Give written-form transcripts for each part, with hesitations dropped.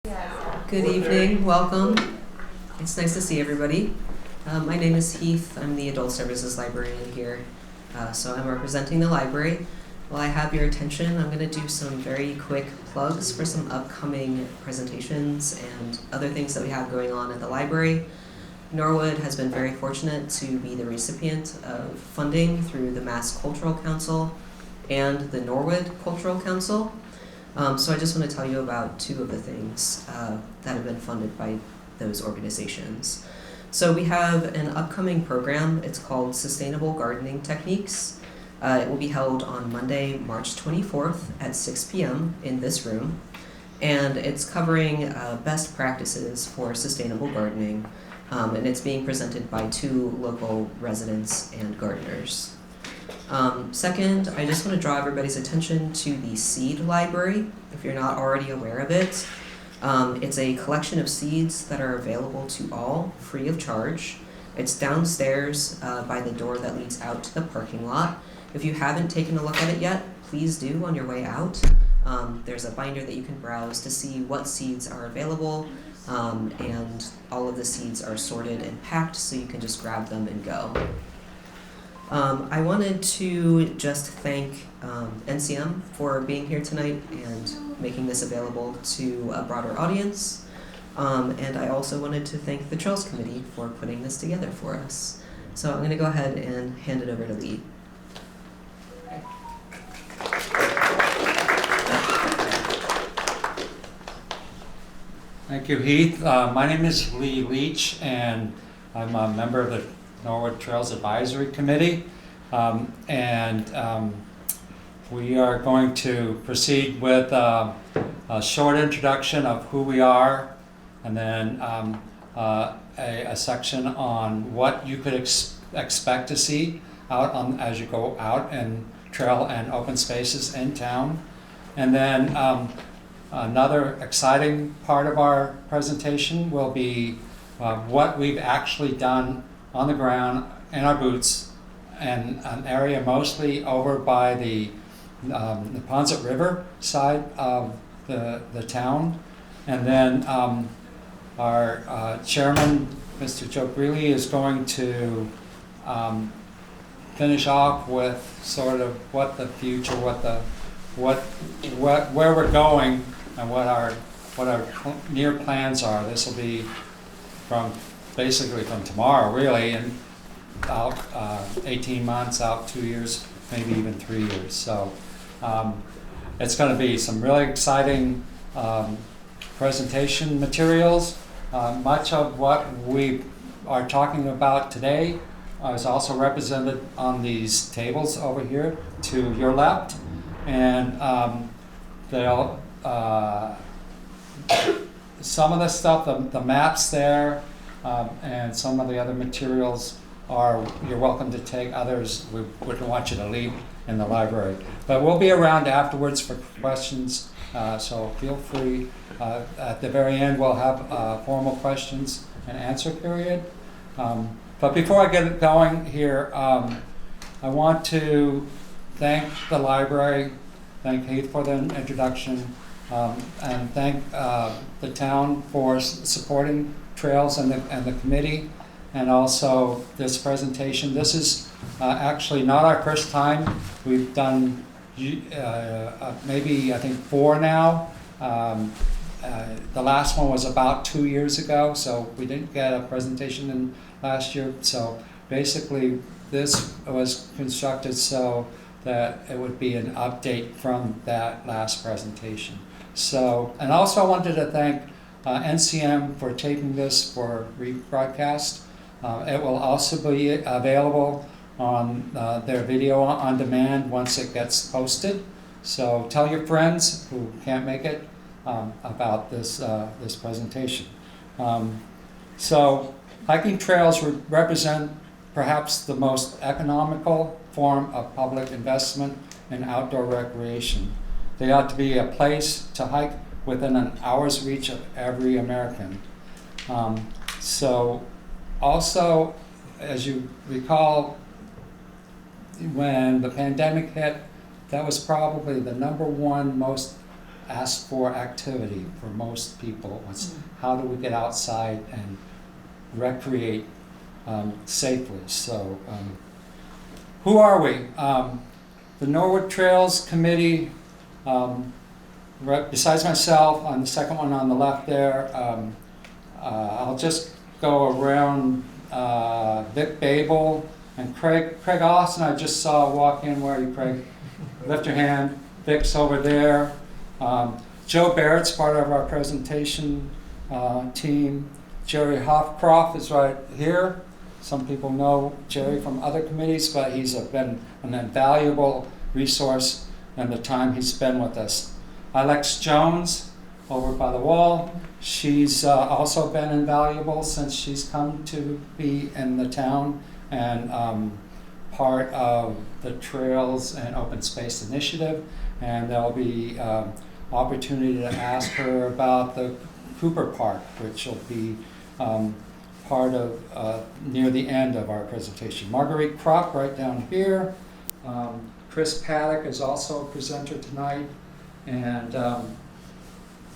Good evening, welcome. It's nice to see everybody. My name is Heath. I'm the Adult Services Librarian here. So I'm representing the library. While I have your attention, I'm going to do some very quick plugs for some upcoming presentations and other things that we have going on at the library. Norwood has been very fortunate to be the recipient of funding through the Mass Cultural Council and the Norwood Cultural Council. So I just want to tell you about two of the things that have been funded by those organizations. So we have an upcoming program. It's called Sustainable Gardening Techniques. It will be held on Monday, March 24th at 6 p.m. in this room. And it's covering best practices for sustainable gardening. And it's being presented by two local residents and gardeners. Second, I just want to draw everybody's attention to the seed library, if you're not already aware of it. It's a collection of seeds that are available to all, free of charge. It's downstairs by the door that leads out to the parking lot. If you haven't taken a look at it yet, please do on your way out. There's a binder that you can browse to see what seeds are available, and all of the seeds are sorted and packed so you can just grab them and go. I wanted to just thank NCM for being here tonight and making this available to a broader audience. And I also wanted to thank the Trails Committee for putting this together for us. So I'm going to go ahead and hand it over to Lee. Thank you, Heath. My name is Lee Leach, and I'm a member of the Norwood Trails Advisory Committee, we are going to proceed with a short introduction of who we are, and then a section on what you could expect to see out as you go out and trail and open spaces in town, and then another exciting part of our presentation will be what we've actually done on the ground in our boots and an area mostly over by the Neponset River side of the town. And then our chairman, Mr. Joe Greeley, is going to finish off with sort of what the future, where we're going and what our near plans are. This will be basically from tomorrow, really, and out 18 months, out 2 years, maybe even 3 years. So it's going to be some really exciting presentation materials. Much of what we are talking about today is also represented on these tables over here to your left, and they'll some of the stuff, the maps there, and some of the other materials you're welcome to take. Others we wouldn't want you to leave in the library. But we'll be around afterwards for questions, so feel free. At the very end, we'll have a formal questions and answer period. But before I get going here, I want to thank the library, thank Heath for the introduction, and thank the town for supporting Trails and the committee, and also this presentation. This is actually not our first time. We've done maybe I think 4 now. The last one was about 2 years ago, so we didn't get a presentation in last year. So basically this was constructed so that it would be an update from that last presentation. So, and also I wanted to thank NCM for taping this for rebroadcast. It will also be available on their video on demand once it gets posted. So tell your friends who can't make it about this presentation. So hiking trails represent perhaps the most economical form of public investment in outdoor recreation. They ought to be a place to hike within an hour's reach of every American. So also, as you recall, when the pandemic hit, that was probably the #1 most asked for activity for most people. It's how do we get outside and recreate safely. So who are we? The Norwood Trails Committee, besides myself, on the second one on the left there, I'll just go around Vic Babel and Craig Austin. I just saw walk in. Where are you, Craig? Lift your hand. Vic's over there. Joe Barrett's part of our presentation team. Jerry Hofcroft is right here. Some people know Jerry from other committees, but he's been an invaluable resource in the time he's spent with us. Alex Jones over by the wall. She's also been invaluable since she's come to be in the town and part of the Trails and Open Space Initiative. And there'll be opportunity to ask her about the Cooper Park, which will be part of near the end of our presentation. Marguerite Kropp right down here. Chris Paddock is also a presenter tonight. And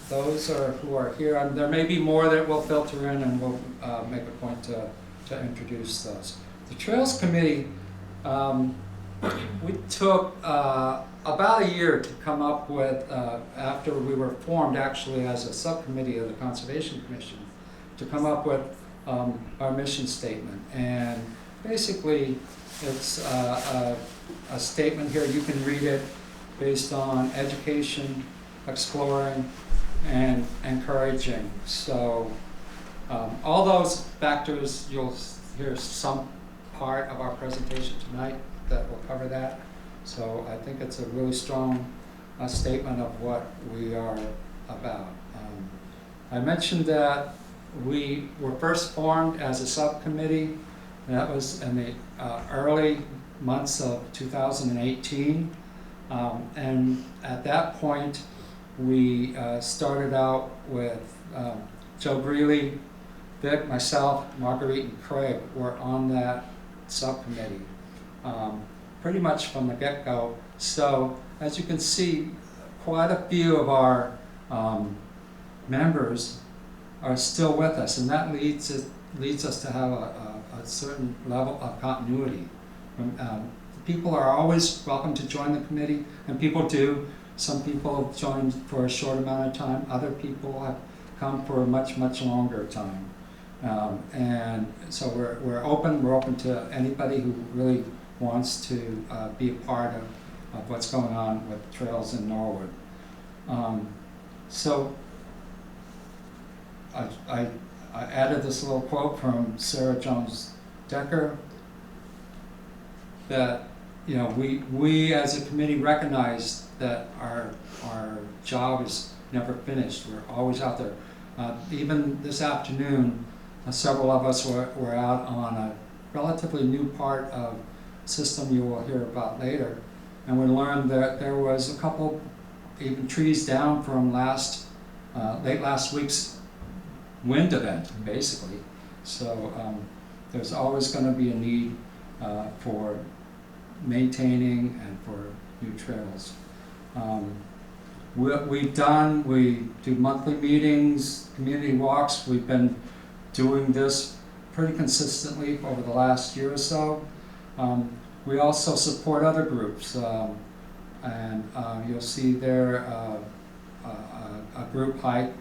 those are who are here. And there may be more that will filter in, and we'll make a point to introduce those. The Trails Committee, we took about a year to come up with, after we were formed actually as a subcommittee of the Conservation Commission, to come up with our mission statement. And basically it's a statement here, you can read it, based on education, exploring, and encouraging. So all those factors, you'll hear some part of our presentation tonight that will cover that. So I think it's a really strong statement of what we are about. I mentioned that we were first formed as a subcommittee. That was in the early months of 2018. And at that point, we started out with Joe Greeley, Vic, myself, Marguerite, and Craig were on that subcommittee pretty much from the get-go. So as you can see, quite a few of our members are still with us, and that leads us to have a certain level of continuity. People are always welcome to join the committee, and people do. Some people have joined for a short amount of time. Other people have come for a much, much longer time. And so we're open to anybody who really wants to be a part of what's going on with trails in Norwood. So I added this little quote from Sarah Jones Decker that, you know, we as a committee recognize that our job is never finished. We're always out there. Even this afternoon, several of us were out on a relatively new part of system you will hear about later, and we learned that there was a couple even trees down from late last week's wind event, basically. So there's always going to be a need for maintaining and for new trails. We do monthly meetings, community walks. We've been doing this pretty consistently over the last year or so. We also support other groups, and you'll see there a group hike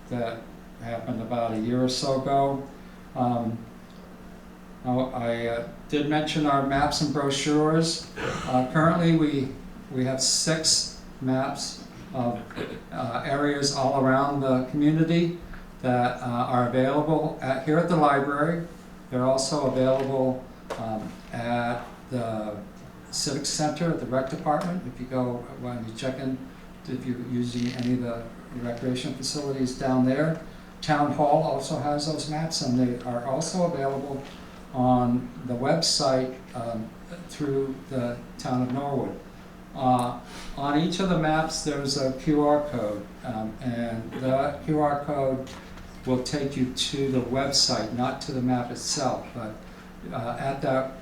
that happened about a year or so ago. I did mention our maps and brochures. Currently we have 6 maps of areas all around the community that are available here at the library. They're also available at the Civic Center, at the Rec Department. If you go, when you check in, if you're using any of the recreation facilities down there. Town Hall also has those maps, and they are also available on the website through the town of Norwood. On each of the maps there's a QR code, and the QR code will take you to the website, not to the map itself, but at that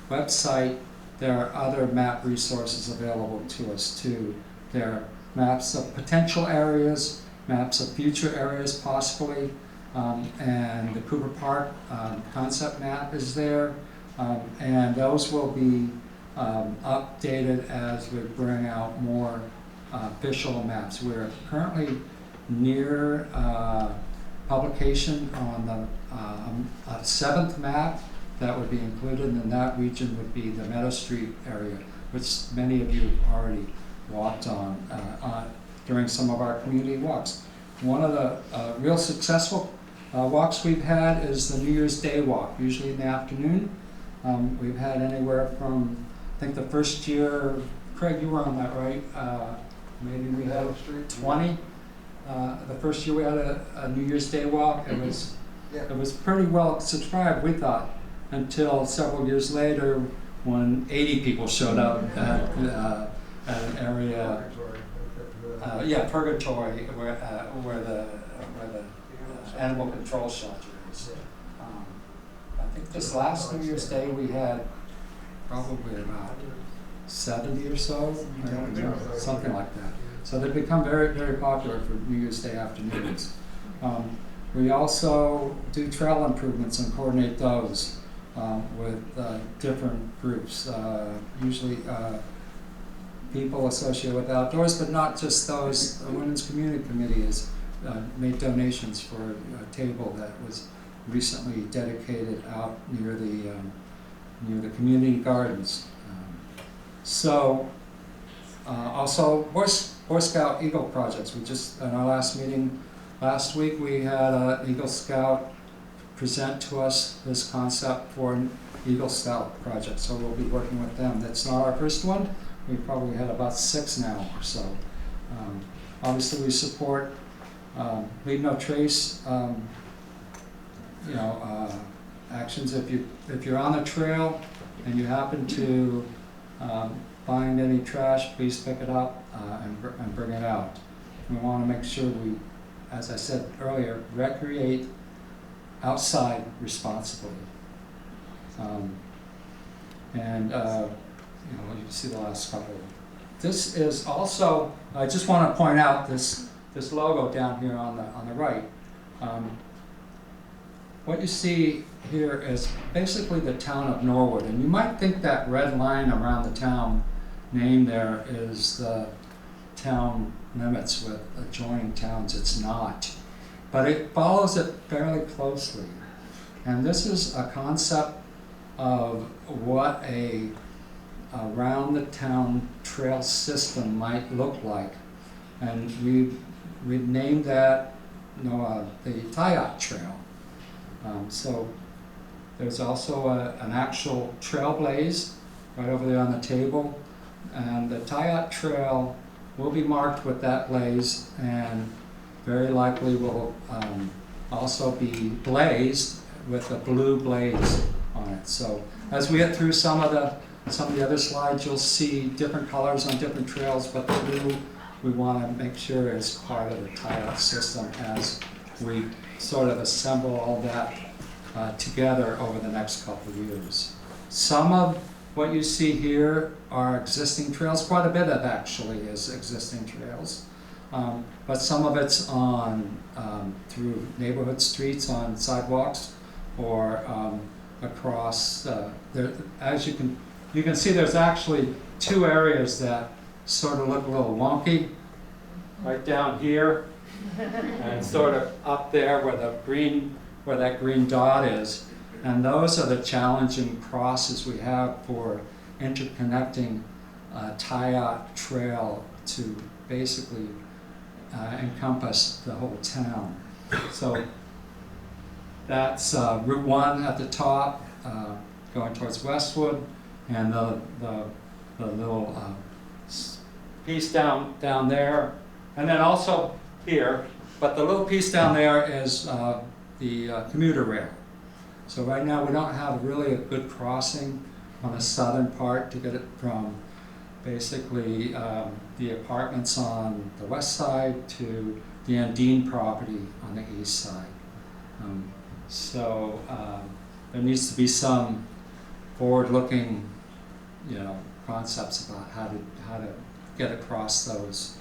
website there are other map resources available to us too. There maps of potential areas, maps of future areas possibly, and the Cooper Park concept map is there, and those will be updated as we bring out more official maps. We're currently near publication on the 7th map that would be included, and that region would be the Meadow Street area, which many of you already walked on during some of our community walks. One of the real successful walks we've had is the New Year's Day walk, usually in the afternoon. We've had anywhere from, I think the first year, Craig, you were on that, right? Maybe we had 20. The first year we had a New Year's Day walk. It was pretty well subscribed, we thought, until several years later when 80 people showed up at an area, Purgatory, where the animal control shelter is. I think this last New Year's Day we had probably about 70 or so, something like that. So they've become very, very popular for New Year's Day afternoons. We also do trail improvements and coordinate those with different groups, usually people associated with outdoors, but not just those. The Women's Community Committee has made donations for a table that was recently dedicated out near the community gardens. Also Boy Scout Eagle projects. We just, in our last meeting last week, we had an Eagle Scout present to us this concept for an Eagle Scout project, so we'll be working with them. That's not our first one. We probably had about 6 now or so. Obviously we support Leave No Trace actions. If you're on the trail and you happen to find any trash, please pick it up and bring it out. We want to make sure we, as I said earlier, recreate outside responsibly. You can see the last couple. This is also, I just want to point out this logo down here on the right. What you see here is basically the town of Norwood, and you might think that red line around the town name there is the town limits with adjoining towns. It's not, but it follows it fairly closely. And this is a concept of what a around the town trail system might look like, and we've named that the Tayat Trail. So there's also an actual trail blaze right over there on the table, and the Tayat Trail will be marked with that blaze, and very likely will also be blazed with a blue blaze on it. So as we get through some of the other slides, you'll see different colors on different trails, but the blue we want to make sure is part of the Tayat system as we sort of assemble all that together over the next couple of years. Some of what you see here are existing trails. Quite a bit of actually is existing trails, but some of it's on through neighborhood streets, on sidewalks, or across. There, as you can see, there's actually 2 areas that sort of look a little wonky, right down here, and sort of up there where that green dot is. And those are the challenging crosses we have for interconnecting Tayat Trail to basically encompass the whole town. So that's Route 1 at the top, going towards Westwood, and the little piece down there, and then also here. But the little piece down there is the commuter rail. So right now we don't have really a good crossing on the southern part to get it from basically the apartments on the west side to the Andine property on the east side. There needs to be some forward-looking, concepts about how to get across those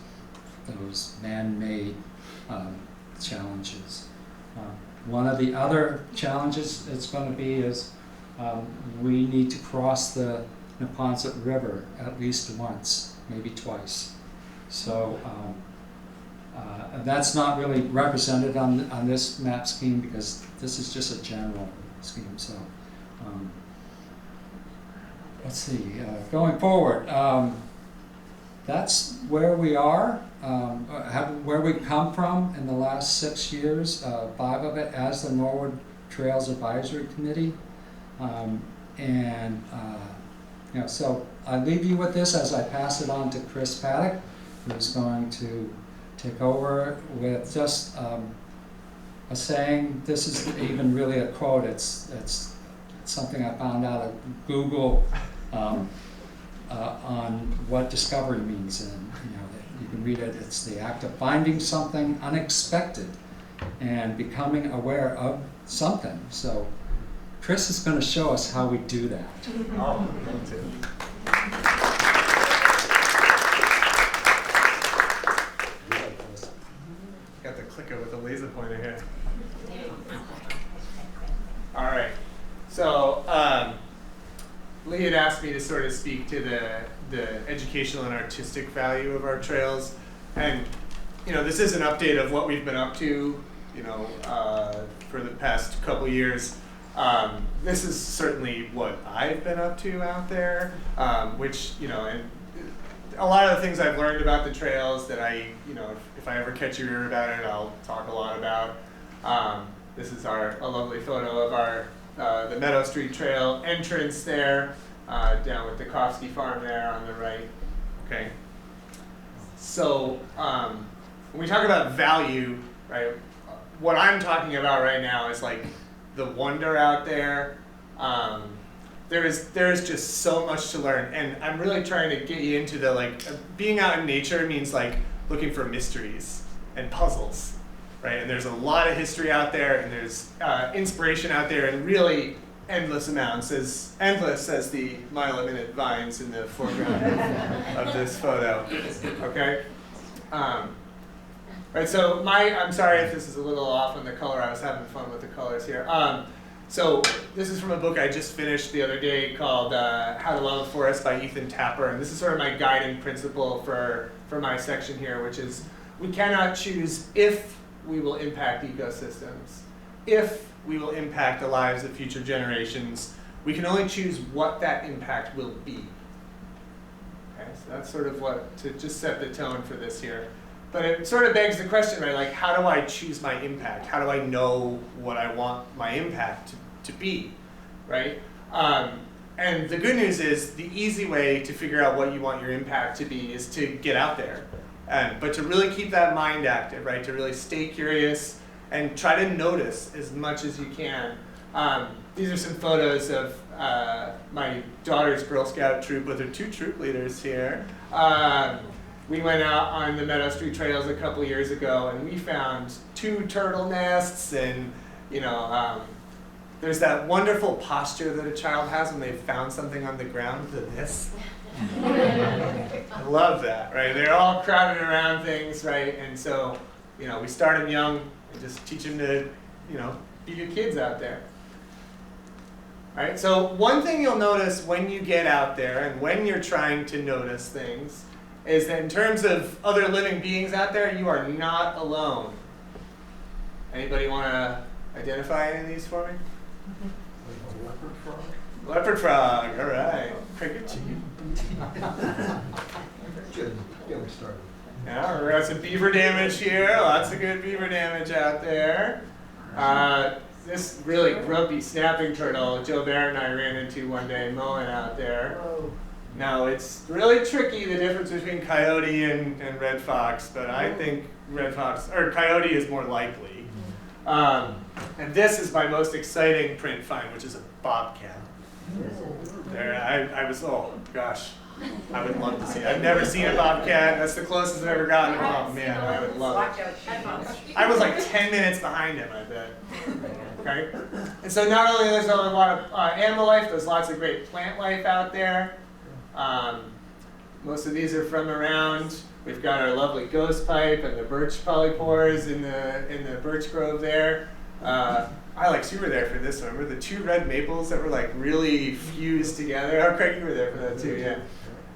those man-made challenges. One of the other challenges it's going to be is we need to cross the Neponset River at least once, maybe twice. So that's not really represented on this map scheme because this is just a general scheme. So let's see, going forward, that's where we are, where we come from in the last 6 years, 5 of it as the Norwood Trails Advisory Committee. So I leave you with this as I pass it on to Chris Paddock, who's going to take over with just a saying. This isn't even really a quote, it's something I found out of Google on what discovery means, and you can read it. It's the act of finding something unexpected and becoming aware of something. So Chris is going to show us how we do that. Oh, me too. Got the clicker with the laser pointer here. All right. So Lee had asked me to sort of speak to the educational and artistic value of our trails, and this is an update of what we've been up to, for the past couple years. This is certainly what I've been up to out there, which, and a lot of the things I've learned about the trails that if I ever catch your ear about it, I'll talk a lot about. This is a lovely photo of the Meadow Street Trail entrance there, down with the Kofsky Farm there on the right. Okay. So when we talk about value, right, what I'm talking about right now is like the wonder out there. There is just so much to learn, and I'm really trying to get you into being out in nature means looking for mysteries and puzzles, right? And there's a lot of history out there, and there's inspiration out there, and really endless amounts, as endless as the mile-a-minute vines in the foreground of this photo. Okay. Right, so I'm sorry if this is a little off on the color. I was having fun with the colors here. So this is from a book I just finished the other day called How to Love a Forest by Ethan Tapper. And this is sort of my guiding principle for my section here, which is we cannot choose if we will impact ecosystems, if we will impact the lives of future generations. We can only choose what that impact will be. Okay, so that's sort of to just set the tone for this here. But it sort of begs the question, right? How do I choose my impact? How do I know what I want my impact to be, right? And the good news is the easy way to figure out what you want your impact to be is to get out there. But to really keep that mind active, right? To really stay curious and try to notice as much as you can. These are some photos of my daughter's Girl Scout troop with her 2 troop leaders here. We went out on the Meadow Street Trails a couple years ago, and we found 2 turtle nests, and there's that wonderful posture that a child has when they've found something on the ground, this. I love that, right? They're all crowded around things, right? And so, we start them young and just teach them to, be good kids out there. All right, so one thing you'll notice when you get out there and when you're trying to notice things is that in terms of other living beings out there, you are not alone. Anybody want to identify any of these for me? Leopard frog. Leopard frog, all right. Cricket chief. Good. Get me started. Yeah, we got some beaver damage here. Lots of good beaver damage out there. This really grumpy snapping turtle Joe Barrett and I ran into one day mowing out there. Now, it's really tricky, the difference between coyote and red fox, but I think coyote is more likely. And this is my most exciting print find, which is a bobcat. There, I was, oh gosh, I would love to see it. I've never seen a bobcat. That's the closest I've ever gotten. Oh man, I would love it. I was like 10 minutes behind him, I bet. Okay? And so not only there's a lot of animal life, there's lots of great plant life out there. Most of these are from around We've got our lovely ghost pipe and the birch polypores in the birch grove there. Alex, you were there for this one. Remember the 2 red maples that were like really fused together? Oh, Craig, you were there for that too, yeah.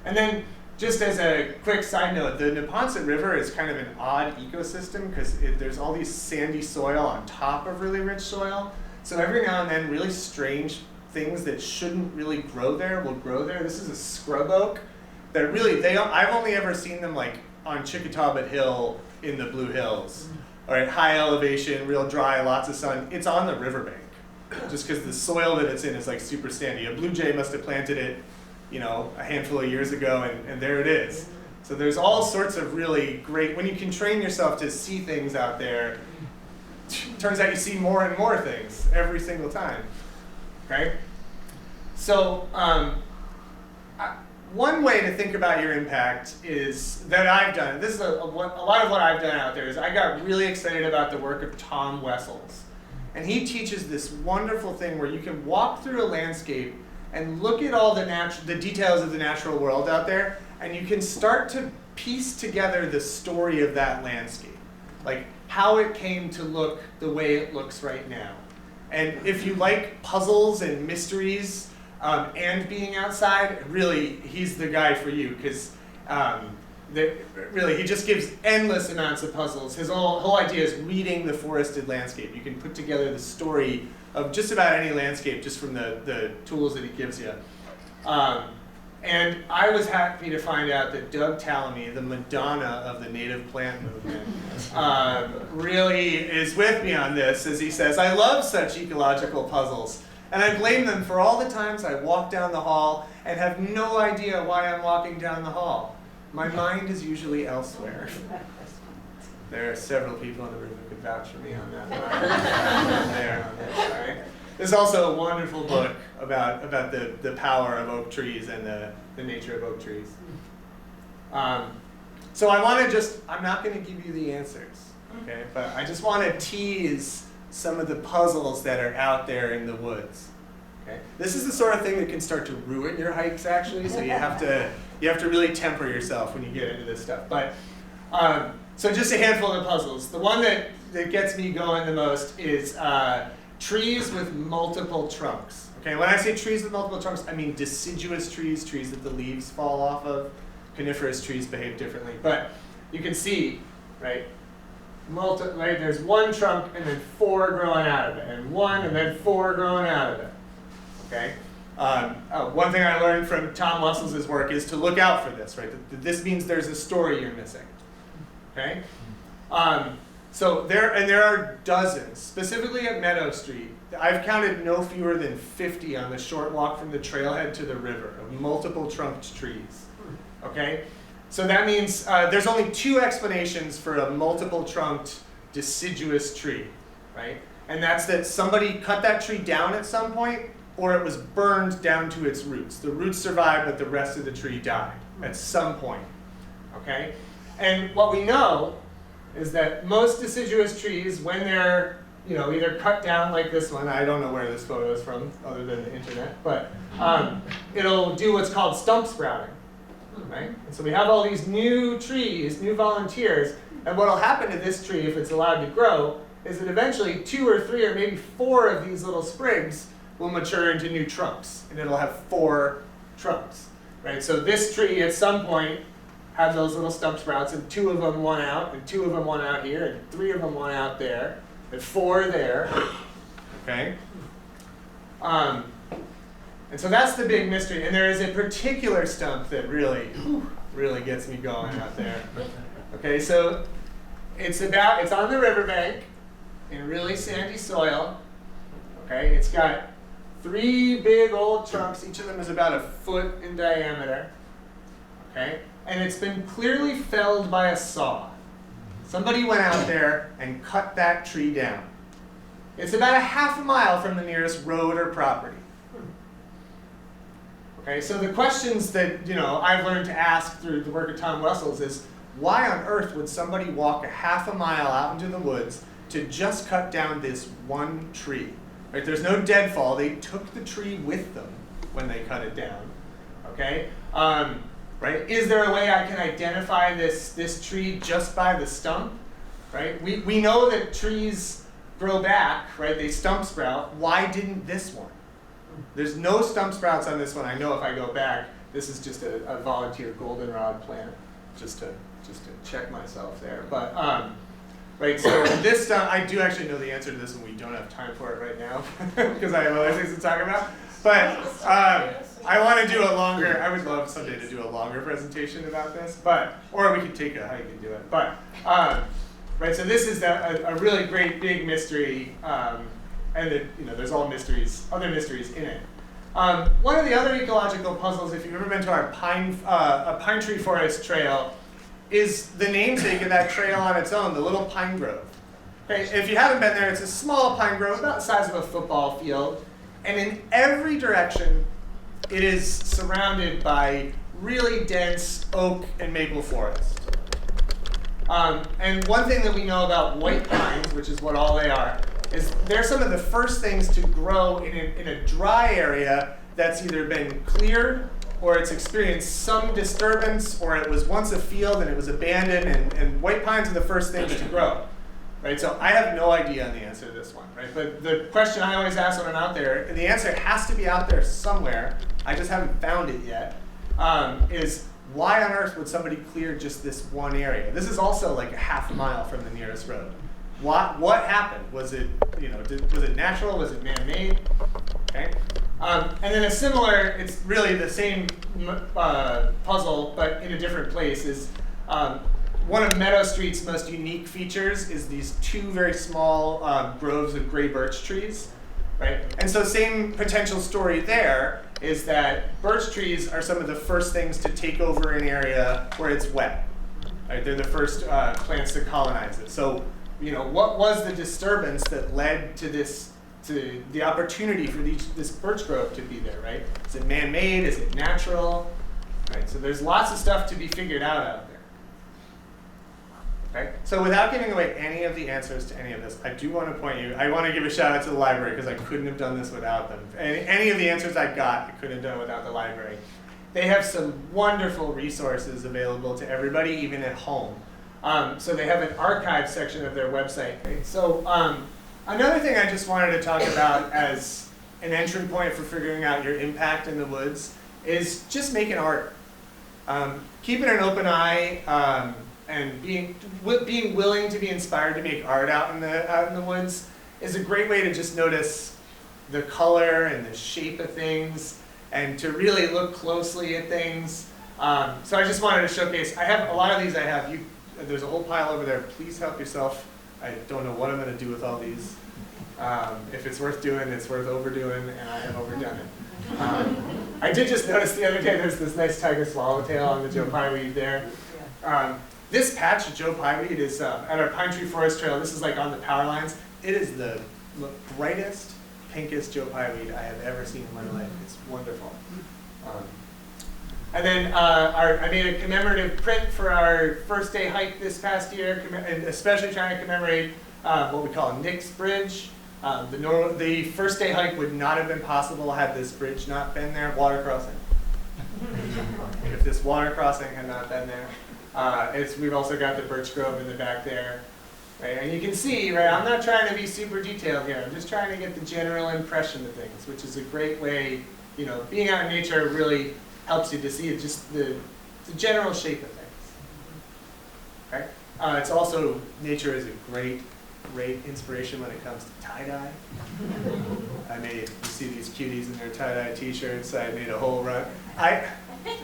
And then, just as a quick side note, the Neponset River is kind of an odd ecosystem because there's all these sandy soil on top of really rich soil. So every now and then, really strange things that shouldn't really grow there will grow there. This is a scrub oak that really, I've only ever seen them like on Chickatawbut Hill in the Blue Hills. All right, high elevation, real dry, lots of sun. It's on the riverbank, just because the soil that it's in is like super sandy. A blue jay must have planted it, you know, a handful of years ago, and there it is. So there's all sorts of really great, when you can train yourself to see things out there, turns out you see more and more things every single time, okay? So one way to think about your impact is, that I've done, this is a lot of what I've done out there, is I got really excited about the work of Tom Wessels. And he teaches this wonderful thing where you can walk through a landscape and look at all the details of the natural world out there, and you can start to piece together the story of that landscape, like how it came to look the way it looks right now. And if you like puzzles and mysteries and being outside, really, he's the guy for you, because really, he just gives endless amounts of puzzles. His whole idea is reading the forested landscape. You can put together the story of just about any landscape just from the tools that he gives you. And I was happy to find out that Doug Tallamy, the Madonna of the native plant movement, really is with me on this, as he says, I love such ecological puzzles. And I blame them for all the times I walk down the hall and have no idea why I'm walking down the hall. My mind is usually elsewhere. There are several people in the room who could vouch for me on that. There on this, all right? There's also a wonderful book about the power of oak trees and the nature of oak trees. So I want to I'm not going to give you the answers, okay? But I just want to tease some of the puzzles that are out there in the woods. Okay? This is the sort of thing that can start to ruin your hikes, actually, so you have to really temper yourself when you get into this stuff. But so just a handful of puzzles. The one that gets me going the most is trees with multiple trunks. Okay, when I say trees with multiple trunks, I mean deciduous trees, trees that the leaves fall off of. Coniferous trees behave differently, but you can see, right? Right, there's one trunk and then 4 growing out of it, and 1 and then 4 growing out of it. Okay. One thing I learned from Tom Wessels' work is to look out for this. Right, this means there's a story you're missing. Okay. So there are dozens, specifically at Meadow Street. I've counted no fewer than 50 on the short walk from the trailhead to the river of multiple trunked trees. Okay. So that means there's only 2 explanations for a multiple trunked deciduous tree, right? And that's that somebody cut that tree down at some point, or it was burned down to its roots. The roots survived, but the rest of the tree died at some point, okay? And what we know is that most deciduous trees, when they're either cut down like this one, I don't know where this photo is from other than the internet, but it'll do what's called stump sprouting. Right? And so we have all these new trees, new volunteers, and what will happen to this tree if it's allowed to grow is that eventually 2 or 3 or maybe 4 of these little sprigs will mature into new trunks, and it'll have 4 trunks. Right? So this tree at some point had those little stump sprouts, and 2 of them went out, and 2 of them went out here, and 3 of them went out there, and 4 there. Okay? And so that's the big mystery. And there is a particular stump that really gets me going out there. Okay, so it's on the riverbank in really sandy soil. Okay, it's got 3 big old trunks. Each of them is about 1 foot in diameter. Okay, and it's been clearly felled by a saw. Somebody went out there and cut that tree down. It's about a half a mile from the nearest road or property. Okay, so the questions that I've learned to ask through the work of Tom Wessels is, why on earth would somebody walk a half a mile out into the woods to just cut down this one tree? Right, there's no deadfall. They took the tree with them when they cut it down. Okay, right? Is there a way I can identify this tree just by the stump, right? We know that trees grow back, right? They stump sprout. Why didn't this one? There's no stump sprouts on this one. I know if I go back, this is just a volunteer goldenrod plant, just to check myself there. But right, so this stuff, I do actually know the answer to this, and we don't have time for it right now because I have other things to talk about. But I want to do a longer. I would love someday to do a longer presentation about this, or we could take a hike and do it. But right, so this is a really great big mystery, and there's all mysteries, other mysteries in it. One of the other ecological puzzles, if you've ever been to our a pine tree forest trail, is the namesake of that trail on its own, the Little Pine Grove. Okay, if you haven't been there, it's a small pine grove, about the size of a football field, and in every direction, it is surrounded by really dense oak and maple forest. And one thing that we know about white pines, which is what all they are, is they're some of the first things to grow in a dry area that's either been cleared or it's experienced some disturbance, or it was once a field and it was abandoned, and white pines are the first things to grow. Right? So I have no idea on the answer to this one, right? But the question I always ask when I'm out there, and the answer has to be out there somewhere, I just haven't found it yet, is why on earth would somebody clear just this one area? This is also like a half mile from the nearest road. What happened? Was it, was it natural? Was it man-made? Okay. And then a similar, it's really the same puzzle, but in a different place, is one of Meadow Street's most unique features is these two very small groves of gray birch trees, right? And so same potential story there is that birch trees are some of the first things to take over an area where it's wet, right? They're the first plants to colonize it. So, what was the disturbance that led to the opportunity for this birch grove to be there, right? Is it man-made? Is it natural? Right? So there's lots of stuff to be figured out there. Okay? So without giving away any of the answers to any of this, I do want to I want to give a shout out to the library because I couldn't have done this without them. Any of the answers I got, I couldn't have done without the library. They have some wonderful resources available to everybody, even at home. So they have an archive section of their website. Right? So another thing I just wanted to talk about as an entry point for figuring out your impact in the woods is just making art. Keeping an open eye and being willing to be inspired to make art out in the woods is a great way to just notice the color and the shape of things and to really look closely at things. So I just wanted to showcase, I have a lot of these there's a whole pile over there. Please help yourself. I don't know what I'm going to do with all these. If it's worth doing, it's worth overdoing, and I have overdone it. I did just notice the other day there's this nice tiger swallowtail on the Joe Pyeweed there. This patch of Joe Pyeweed is at our Pine Tree Forest Trail. This is like on the power lines. It is the brightest, pinkest Joe Pyeweed I have ever seen in my life. It's wonderful. And then I made a commemorative print for our first day hike this past year, and especially trying to commemorate what we call Nick's Bridge. The first day hike would not have been possible had this bridge not been there. Water crossing. If this water crossing had not been there. We've also got the birch grove in the back there. Right? And you can see, right, I'm not trying to be super detailed here. I'm just trying to get the general impression of things, which is a great way, being out in nature really helps you to see just the general shape of things. Okay? It's also, nature is a great inspiration when it comes to tie-dye. You see these cuties in their tie-dye t-shirts. I made a whole run. I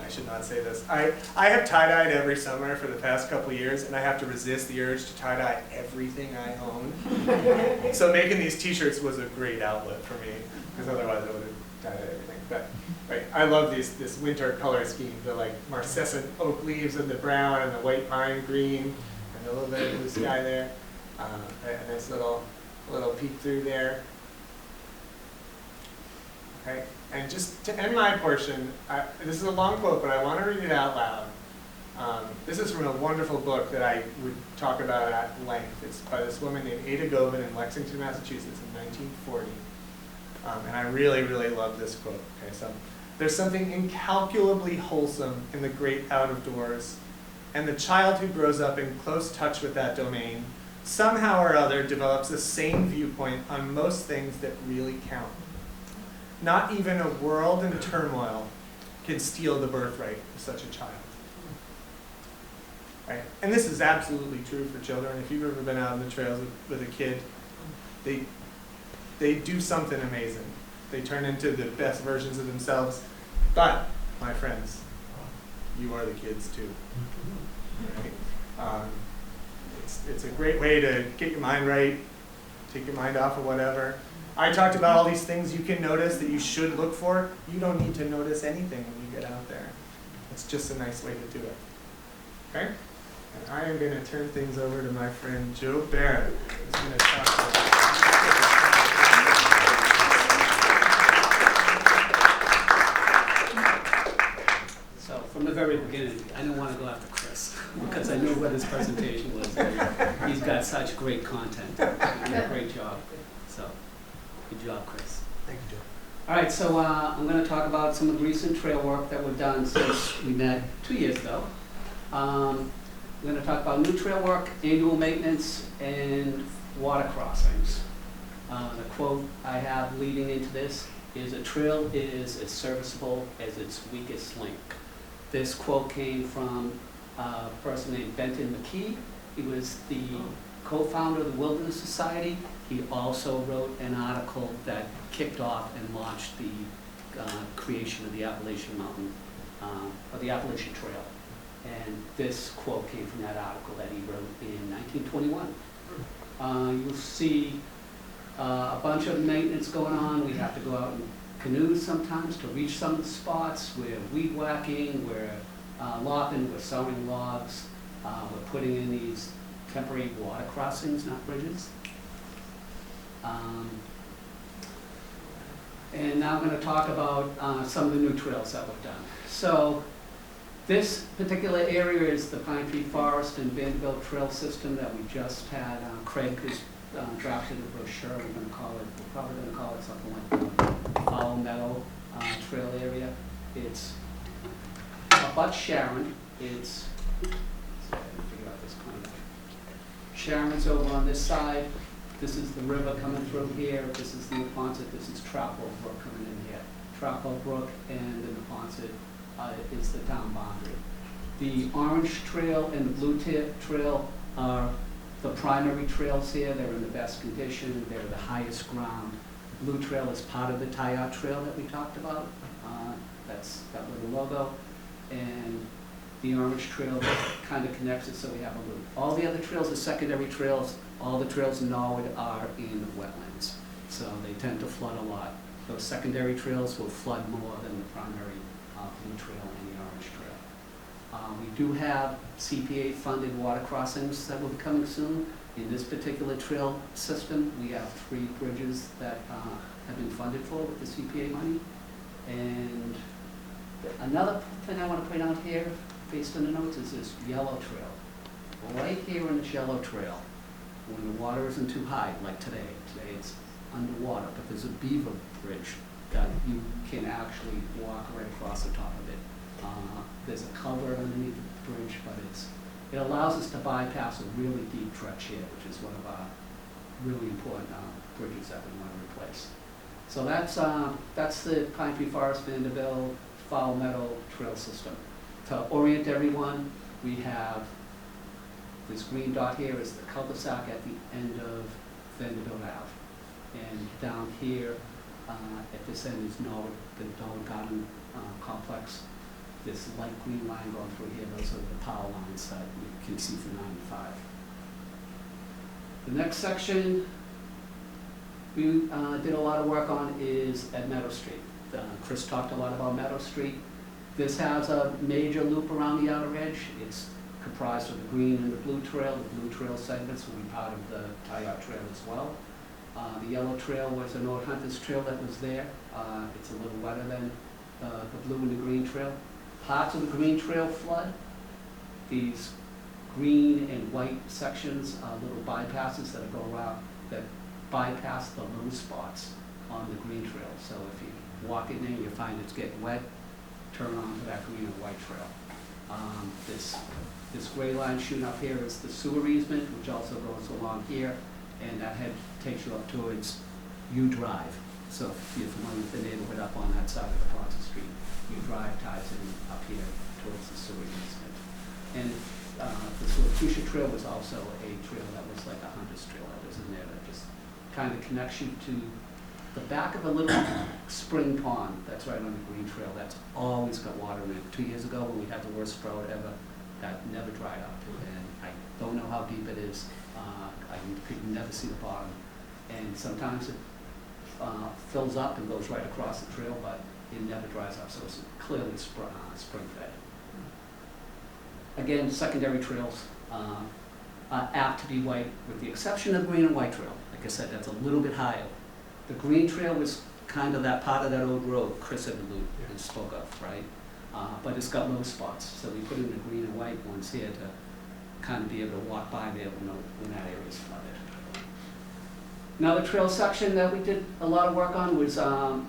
should not say this. I have tie-dyed every summer for the past couple years, and I have to resist the urge to tie-dye everything I own. So making these t-shirts was a great outlet for me, because otherwise I would have tie-dyed everything. But right, I love this winter color scheme, the like marcescent oak leaves and the brown and the white pine green and a little bit of blue sky there. A nice little peek through there. Okay, and just to end my portion, this is a long quote, but I want to read it out loud. This is from a wonderful book that I would talk about at length. It's by this woman named Ada Govan in Lexington, Massachusetts in 1940. And I really, really love this quote. Okay, so There's something incalculably wholesome in the great out of doors, and the child who grows up in close touch with that domain somehow or other develops the same viewpoint on most things that really count. Not even a world in turmoil can steal the birthright of such a child. Right? And this is absolutely true for children. If you've ever been out on the trails with a kid, they do something amazing. They turn into the best versions of themselves. But, my friends, you are the kids too. Right? It's a great way to get your mind right, take your mind off of whatever. I talked about all these things you can notice that you should look for. You don't need to notice anything when you get out there. It's just a nice way to do it. Okay? And I am going to turn things over to my friend Joe Barrett, who's going to talk about So from the very beginning, I didn't want to go after Chris because I knew what his presentation was. He's got such great content. He did a great job. So good job, Chris. Thank you, Joe. All right, so I'm going to talk about some of the recent trail work that we've done since we met 2 years ago. I'm going to talk about new trail work, annual maintenance, and water crossings. The quote I have leading into this is, "A trail is as serviceable as its weakest link." This quote came from a person named Benton McKee. He was the co-founder of the Wilderness Society. He also wrote an article that kicked off and launched the creation of the Appalachian Mountain, or the Appalachian Trail. And this quote came from that article that he wrote in 1921. You'll see a bunch of maintenance going on. We have to go out in canoes sometimes to reach some of the spots. We're weed whacking, we're lopping, we're sawing logs, we're putting in these temporary water crossings, not bridges. And now I'm going to talk about some of the new trails that we've done. So this particular area is the Pine Tree Forest and Vanderbilt Trail System that we just had. Craig has drafted a brochure. We're probably going to call it something like the Foul Meadow Trail area. It's about Sharon. It's, so I have to figure out this plan. Sharon's over on this side. This is the river coming through here. This is the Neponset. This is Trapo Brook coming in here. Trapo Brook and the Neponset is the town boundary. The orange trail and the blue trail are the primary trails here. They're in the best condition. They're the highest ground. Blue trail is part of the Tayat Trail that we talked about. That's that little logo. And the orange trail kind of connects it so we have a loop. All the other trails are secondary trails. All the trails in Norwood are in wetlands, so they tend to flood a lot. Those secondary trails will flood more than the primary blue trail and the orange trail. We do have CPA-funded water crossings that will be coming soon. In this particular trail system, we have 3 bridges that have been funded for with the CPA money. And another thing I want to point out here, based on the notes, is this yellow trail. Right here in this yellow trail, when the water isn't too high, like today. Today it's underwater, but there's a beaver bridge that you can actually walk right across the top of it. There's a culvert underneath the bridge, but it allows us to bypass a really deep trench here, which is one of our really important bridges that we want to replace. So that's the Pine Tree Forest, Vanderbilt, Foul Meadow Trail System. To orient everyone, we have this green dot here is the cul-de-sac at the end of Vanderbilt Ave. And down here, at this end is the Norwood Garden Complex. This light green line going through here, those are the power lines that you can see from 95. The next section we did a lot of work on is at Meadow Street. Chris talked a lot about Meadow Street. This has a major loop around the outer edge. It's comprised of the green and the blue trail. The blue trail segments will be part of the Tayat Trail as well. The yellow trail was an old Hunter's Trail that was there. It's a little wetter than the blue and the green trail. Parts of the green trail flood. These green and white sections are little bypasses that go around, that bypass the low spots on the green trail. So if you walk in there, you find it's getting wet, turn onto that green and white trail. This gray line shooting up here is the sewer easement, which also goes along here, and that head takes you up towards U Drive. So if you're familiar with the neighborhood up on that side of the Ponce Street, U Drive ties in up here towards the sewer easement. And the Sulatucia Trail was also a trail that was like a hunter's trail that was in there that just kind of connects you to the back of a little spring pond that's right on the green trail that's always got water in it. 2 years ago when we had the worst drought ever, that never dried up. And I don't know how deep it is. I could never see the bottom. And sometimes it fills up and goes right across the trail, but it never dries up, so it's clearly spring fed. Again, secondary trails are apt to be white, with the exception of the green and white trail. Like I said, that's a little bit higher. The green trail was kind of that part of that old road Chris had alluded and spoke of, right? But it's got low spots, so we put in the green and white ones here to kind of be able to walk by there when that area is flooded. Another trail section that we did a lot of work on was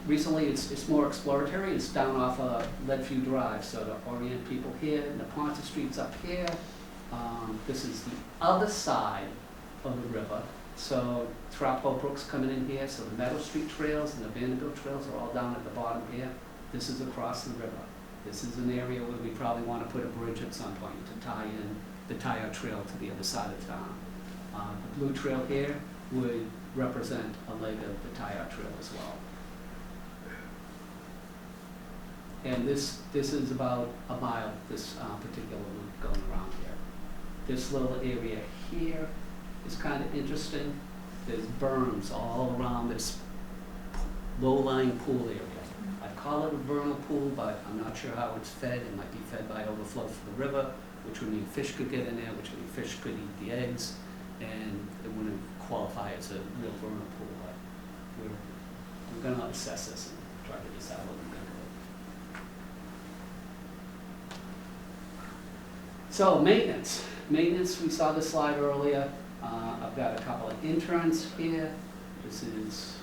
recently, it's more exploratory. It's down off Leadview Drive, so to orient people here, and the Ponce Street's up here. This is the other side of the river. So Throckmorton Brook's coming in here, so the Meadow Street trails and the Vanderbilt trails are all down at the bottom here. This is across the river. This is an area where we probably want to put a bridge at some point to tie in the Tire Trail to the other side of town. The blue trail here would represent a leg of the Tire Trail as well. And this is about a mile, this particular loop going around here. This little area here is kind of interesting. There's berms all around this low-lying pool area. I call it a vernal pool, but I'm not sure how it's fed. It might be fed by overflow from the river, which would mean fish could get in there, which would mean fish could eat the eggs, and it wouldn't qualify as a real vernal pool. But we're going to assess this and try to decide what we're going to do. So maintenance. Maintenance, we saw this slide earlier. I've got a couple of interns here. This is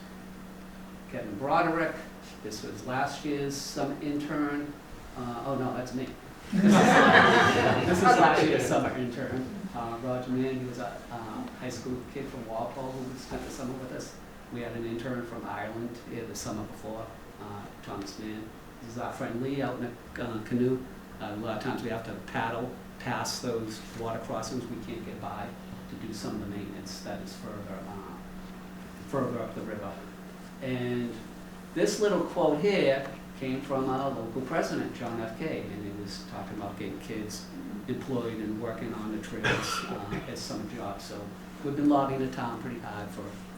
Kevin Broderick. This was last year's summer intern. Oh no, that's me. This is last year's summer intern. Roger Mann, he was a high school kid from Walpole who spent the summer with us. We had an intern from Ireland here the summer before, Thomas Mann. This is our friend Lee out in a canoe. A lot of times we have to paddle past those water crossings we can't get by to do some of the maintenance that is further up the river. And this little quote here came from our local president, John F. Kay, and he was talking about getting kids employed and working on the trails as summer jobs. So we've been lobbying the town pretty hard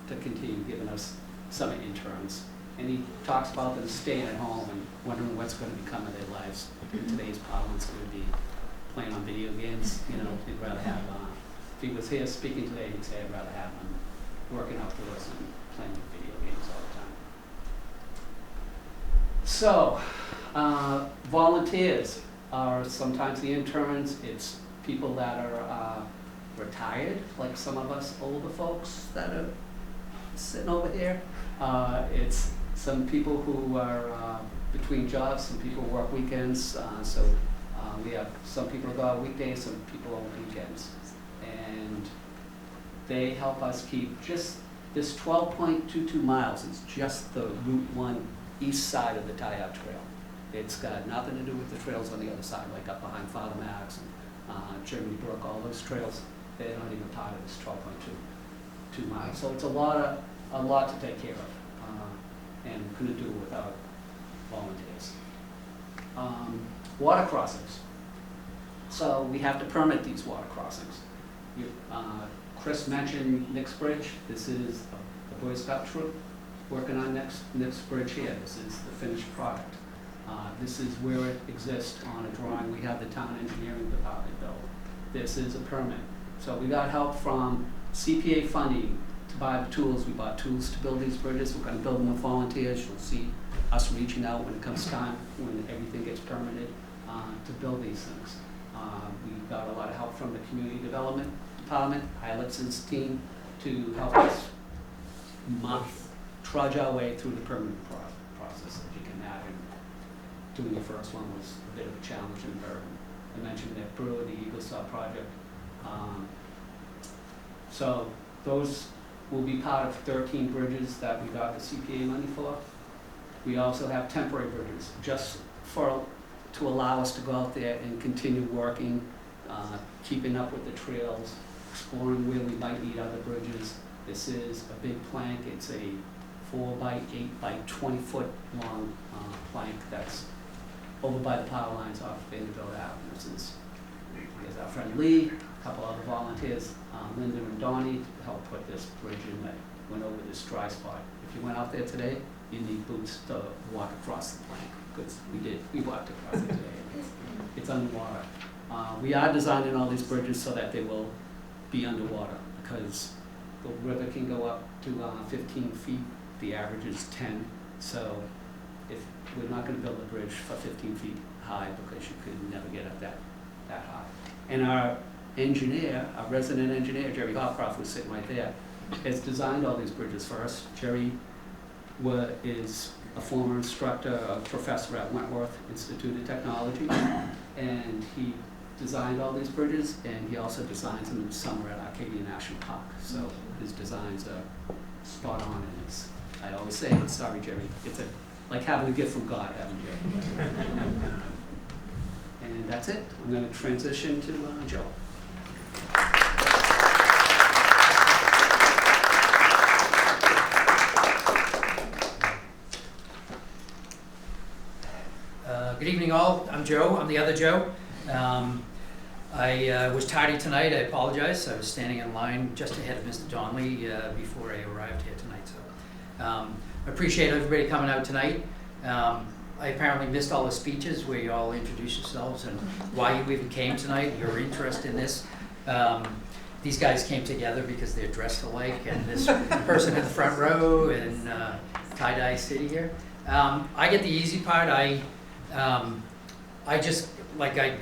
to continue giving us summer interns. And he talks about them staying at home and wondering what's going to become of their lives. In today's parlance, going to be playing on video games. You know, he'd rather have, if he was here speaking today, he'd say, I'd rather have them working outdoors and playing video games all the time. So, volunteers are sometimes the interns. It's people that are retired, like some of us older folks that are sitting over here. It's some people who are between jobs, some people work weekends, so we have some people who go out weekdays, some people on weekends. And they help us keep just this 12.22 miles is just the Route 1 east side of the Tyout Trail. It's got nothing to do with the trails on the other side, like up behind Father Max and Germany Brook, all those trails. They're not even part of this 12.22 miles. So it's a lot to take care of, and we couldn't do it without volunteers. Water crossings. So we have to permit these water crossings. Chris mentioned Nick's Bridge. This is the Boy Scout troop working on Nick's Bridge here. This is the finished product. This is where it exists on a drawing we have the town engineering department build. This is a permit. So we got help from CPA funding to buy the tools. We bought tools to build these bridges. We're going to build them with volunteers. You'll see us reaching out when it comes time, when everything gets permitted, to build these things. We got a lot of help from the community development department, Highlights' team, to help us trudge our way through the permitting process. process, as you can imagine. Doing the first one was a bit of a challenge and burden. I mentioned that Brewer, the Eagle Star project. So those will be part of 13 bridges that we got the CPA money for. We also have temporary bridges, just to allow us to go out there and continue working, keeping up with the trails, exploring where we might need other bridges. This is a big plank. It's a 4 by 8 by 20 foot long plank that's over by the power lines off Vanderbilt Avenue. Here's our friend Lee, a couple other volunteers, Linda and Donnie, helped put this bridge in that went over this dry spot. If you went out there today, you need boots to walk across the plank, because we did. We walked across it today. It's underwater. We are designing all these bridges so that they will be underwater, because the river can go up to 15 feet. The average is 10. So if we're not going to build a bridge for 15 feet high, because you could never get up that high. And our engineer, our resident engineer, Jerry Hopcroft, who's sitting right there, has designed all these bridges for us. Jerry is a former instructor, a professor at Wentworth Institute of Technology, and he designed all these bridges, and he also designs them in the summer at Arcadia National Park. So his designs are spot on, and it's, I always say, sorry Jerry, it's like having a gift from God, having Jerry. And that's it. I'm going to transition to Joe. Good evening all, I'm Joe, I'm the other Joe. I was tardy tonight, I apologize. I was standing in line just ahead of Mr. Donnelly before I arrived here tonight. So I appreciate everybody coming out tonight. I apparently missed all the speeches where you all introduced yourselves and why you even came tonight, your interest in this. These guys came together because they're dressed alike, and this person in the front row and tie-dye city here. I get the easy part. I just, like, I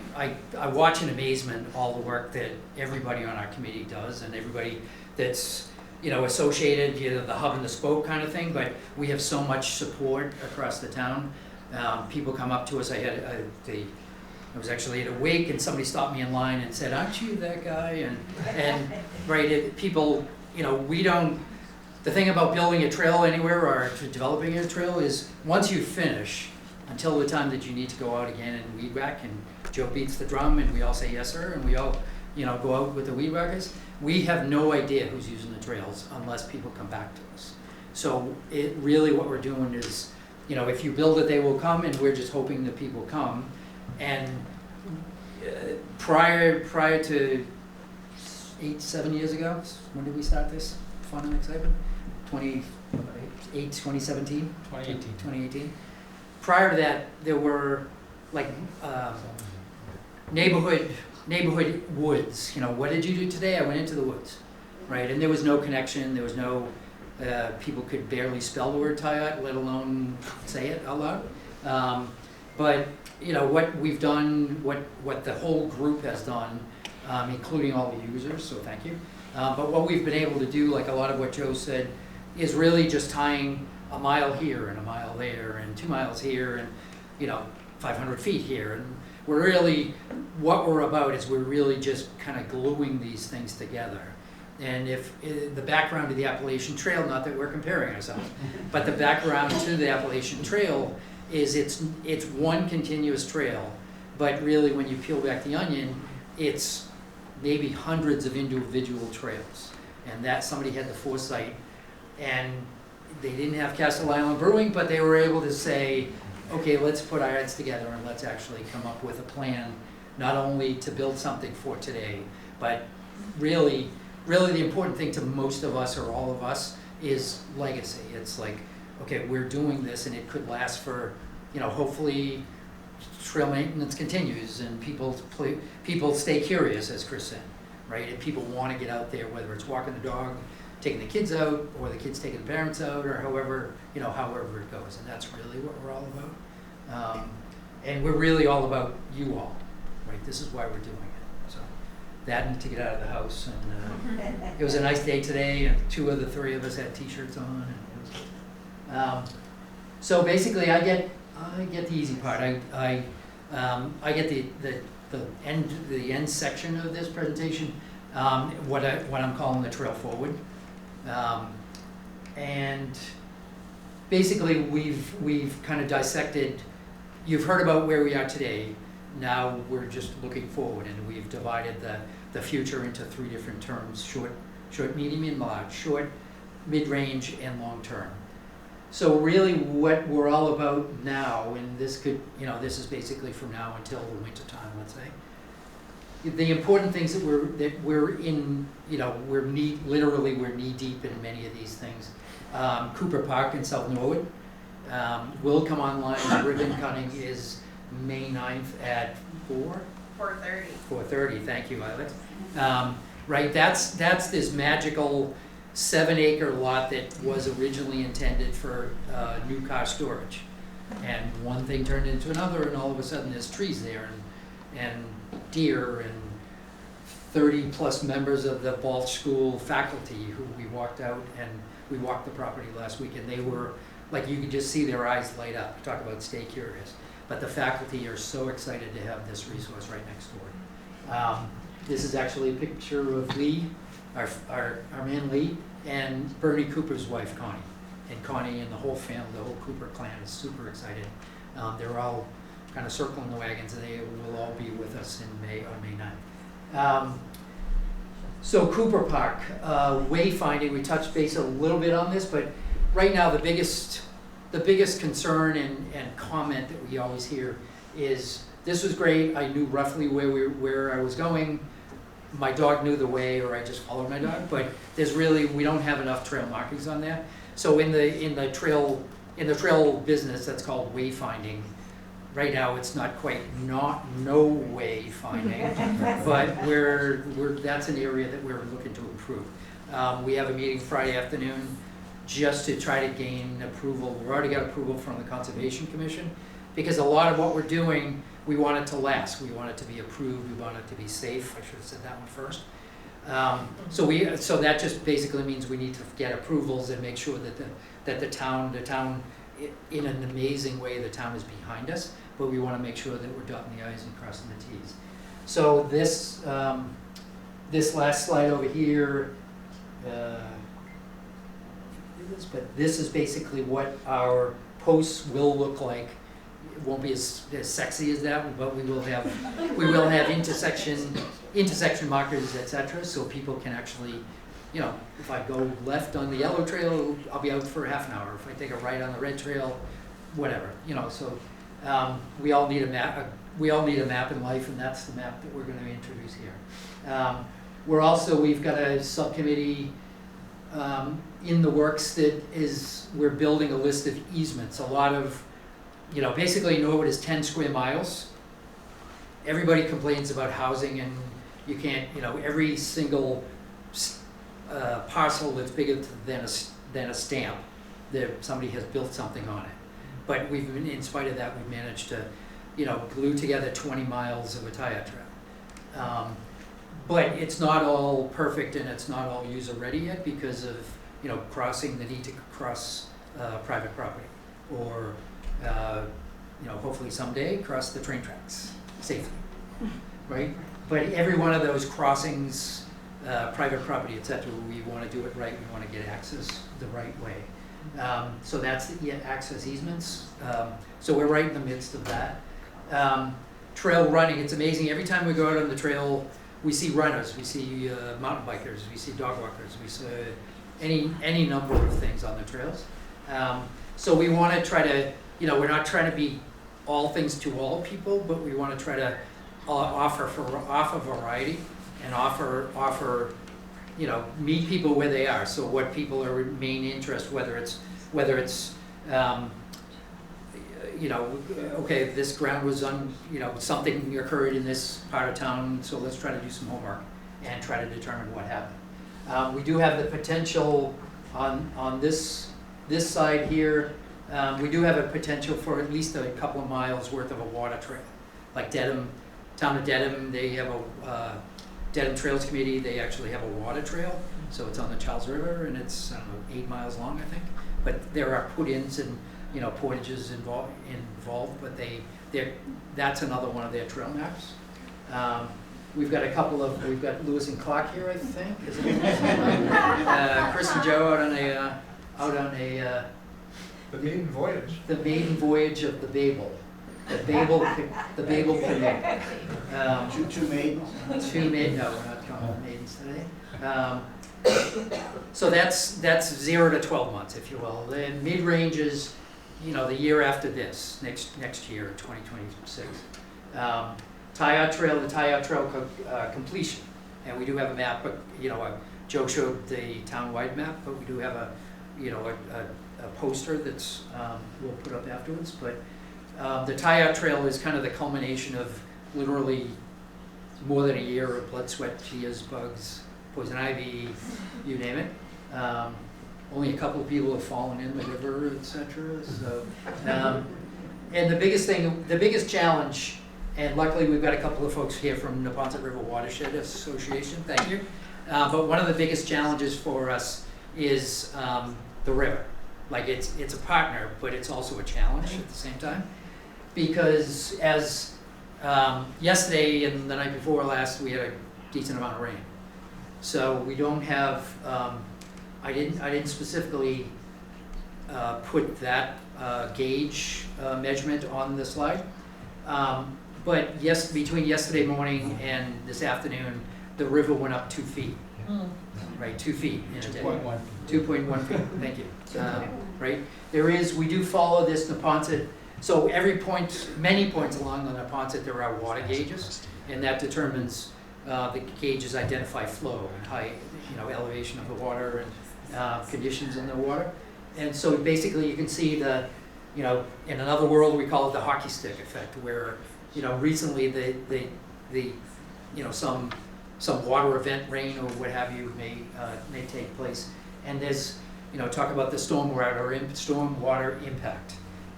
watch in amazement all the work that everybody on our committee does, and everybody that's, you know, associated, you know, the hub and the spoke kind of thing, but we have so much support across the town. People come up to us. I was actually at a wake, and somebody stopped me in line and said, "Aren't you that guy?" And right, people, you know, we don't, the thing about building a trail anywhere or developing a trail is once you finish, until the time that you need to go out again and weed whack, and Joe beats the drum and we all say yes sir, and we all, you know, go out with the weed whackers, we have no idea who's using the trails unless people come back to us. So it really, what we're doing is, you know, if you build it, they will come, and we're just hoping that people come. And prior to 7 years ago, when did we start this fun and excitement? 2017? 2018. Prior to that, there were like neighborhood woods. You know, what did you do today? I went into the woods, right? And there was no connection. There was no, people could barely spell the word Toyota, let alone say it out loud. But you know what we've done, what the whole group has done, including all the users. So thank you. But what we've been able to do, like a lot of what Joe said, is really just tying a mile here and a mile there and 2 miles here and, you know, 500 feet here. And we're really, what we're about is we're really just kind of gluing these things together. And if the background to the Appalachian Trail, not that we're comparing ourselves, but the background to the Appalachian Trail is it's one continuous trail, but really when you peel back the onion, it's maybe hundreds of individual trails. And that somebody had the foresight, and they didn't have Castle Island Brewing, but they were able to say, okay, let's put our heads together and let's actually come up with a plan, not only to build something for today, but really the important thing to most of us or all of us is legacy. It's like, okay, we're doing this and it could last for, you know, hopefully trail maintenance continues and people stay curious, as Chris said, right? And people want to get out there, whether it's walking the dog, taking the kids out, or the kids taking the parents out, or however it goes. And that's really what we're all about. And we're really all about you all, right? This is why we're doing it. So that and to get out of the house. And it was a nice day today, and 2 of the 3 of us had t-shirts on. And it was, So basically, I get the easy part. I get the end section of this presentation, what I'm calling the trail forward, and basically we've kind of dissected. You've heard about where we are today. Now we're just looking forward, and we've divided the future into 3 different terms: short, medium, and large. Short, mid-range, and long-term. So really what we're all about now, and this is basically from now until the winter time, let's say. The important things that we're in, we're knee deep in many of these things. Cooper Park in South Norwood will come online. The ribbon cutting is May 9th at 4:30. 4:30, thank you, Alex. Right, that's this magical 7-acre lot that was originally intended for new car storage. And one thing turned into another, and all of a sudden there's trees there, and deer, and 30+ members of the Balch School faculty who we walked out, and we walked the property last week, and they were, like, you could just see their eyes light up. Talk about stay curious. But the faculty are so excited to have this resource right next door. This is actually a picture of Lee, our man Lee, and Bernie Cooper's wife, Connie. And Connie and the whole family, the whole Cooper clan is super excited. They're all kind of circling the wagons, and they will all be with us on May 9th. So Cooper Park, wayfinding, we touched base a little bit on this, but right now the biggest concern and comment that we always hear is, this was great, I knew roughly where I was going, my dog knew the way, or I just followed my dog, but we don't have enough trail markings on there. So in the trail business, that's called wayfinding. Right now, it's not quite no wayfinding, but that's an area that we're looking to improve. We have a meeting Friday afternoon just to try to gain approval. We've already got approval from the Conservation Commission, because a lot of what we're doing, we want it to last. We want it to be approved. We want it to be safe. I should have said that one first. So that just basically means we need to get approvals and make sure that the town, in an amazing way, the town is behind us. But we want to make sure that we're dotting the i's and crossing the t's. So this last slide over here. But this is basically what our posts will look like. It won't be as sexy as that, but we will have intersection markers, etc. So people can actually, if I go left on the yellow trail, I'll be out for half an hour. If I take a right on the red trail, whatever. So we all need a map. We all need a map in life, and that's the map that we're going to introduce here. We've got a subcommittee in the works we're building a list of easements. A lot of, basically Norwood is 10 square miles. Everybody complains about housing, and you can't, every single parcel that's bigger than a stamp, somebody has built something on it. But in spite of that, we've managed to, glue together 20 miles of a tie-up trail. But it's not all perfect, and it's not all user-ready yet because of, crossing the need to cross private property, or hopefully someday cross the train tracks safely, right? But every one of those crossings, private property, etc., we want to do it right. We want to get access the right way. So that's the access easements. So we're right in the midst of that. Trail running, it's amazing. Every time we go out on the trail, we see runners, we see mountain bikers, we see dog walkers, we see any number of things on the trails. So we want to try to, we're not trying to be all things to all people, but we want to try to offer variety and offer meet people where they are. So what people are main interest, whether it's okay, this ground was something occurred in this part of town, so let's try to do some homework and try to determine what happened. We do have the potential on this side here. We do have a potential for at least a couple of miles worth of a water trail, like Dedham, town of Dedham. They have a Dedham Trails Committee. They actually have a water trail, so it's on the Charles River, and it's 8 miles long, I think. But there are put-ins and portages involved, but that's another one of their trail maps. We've got we've got Lewis and Clark here, I think. Isn't it? Chris and Joe out on a The maiden voyage. the maiden voyage of the Babel. The Babel canoe. Two maidens? No, we're not calling maidens today. So that's 0 to 12 months, if you will. The mid-range is, the year after this, next year, 2026. The tie-out trail completion, and we do have a map, but Joe showed the town-wide map, but we do have a poster that's we'll put up afterwards. But the tie-out trail is kind of the culmination of literally more than a year of blood, sweat, tears, bugs, poison ivy, you name it. Only a couple of people have fallen in the river, etc. So, and the biggest challenge, and luckily we've got a couple of folks here from Neponset River Watershed Association. Thank you. But one of the biggest challenges for us is the river. Like it's a partner, but it's also a challenge at the same time, because as yesterday and the night before last, we had a decent amount of rain. So we don't have. I didn't specifically put that gauge measurement on the slide, but yes, between yesterday morning and this afternoon, the river went up 2 feet. Right, 2 feet in a day. 2.1. 2.1 feet. Thank you. Right, we do follow this Neponset. So many points along the Neponset, there are water gauges, and that determines the gauges identify flow and height, elevation of the water and conditions in the water. And so basically, you can see in another world we call it the hockey stick effect, where recently some water event, rain or what have you, may take place, and there's talk about the stormwater impact,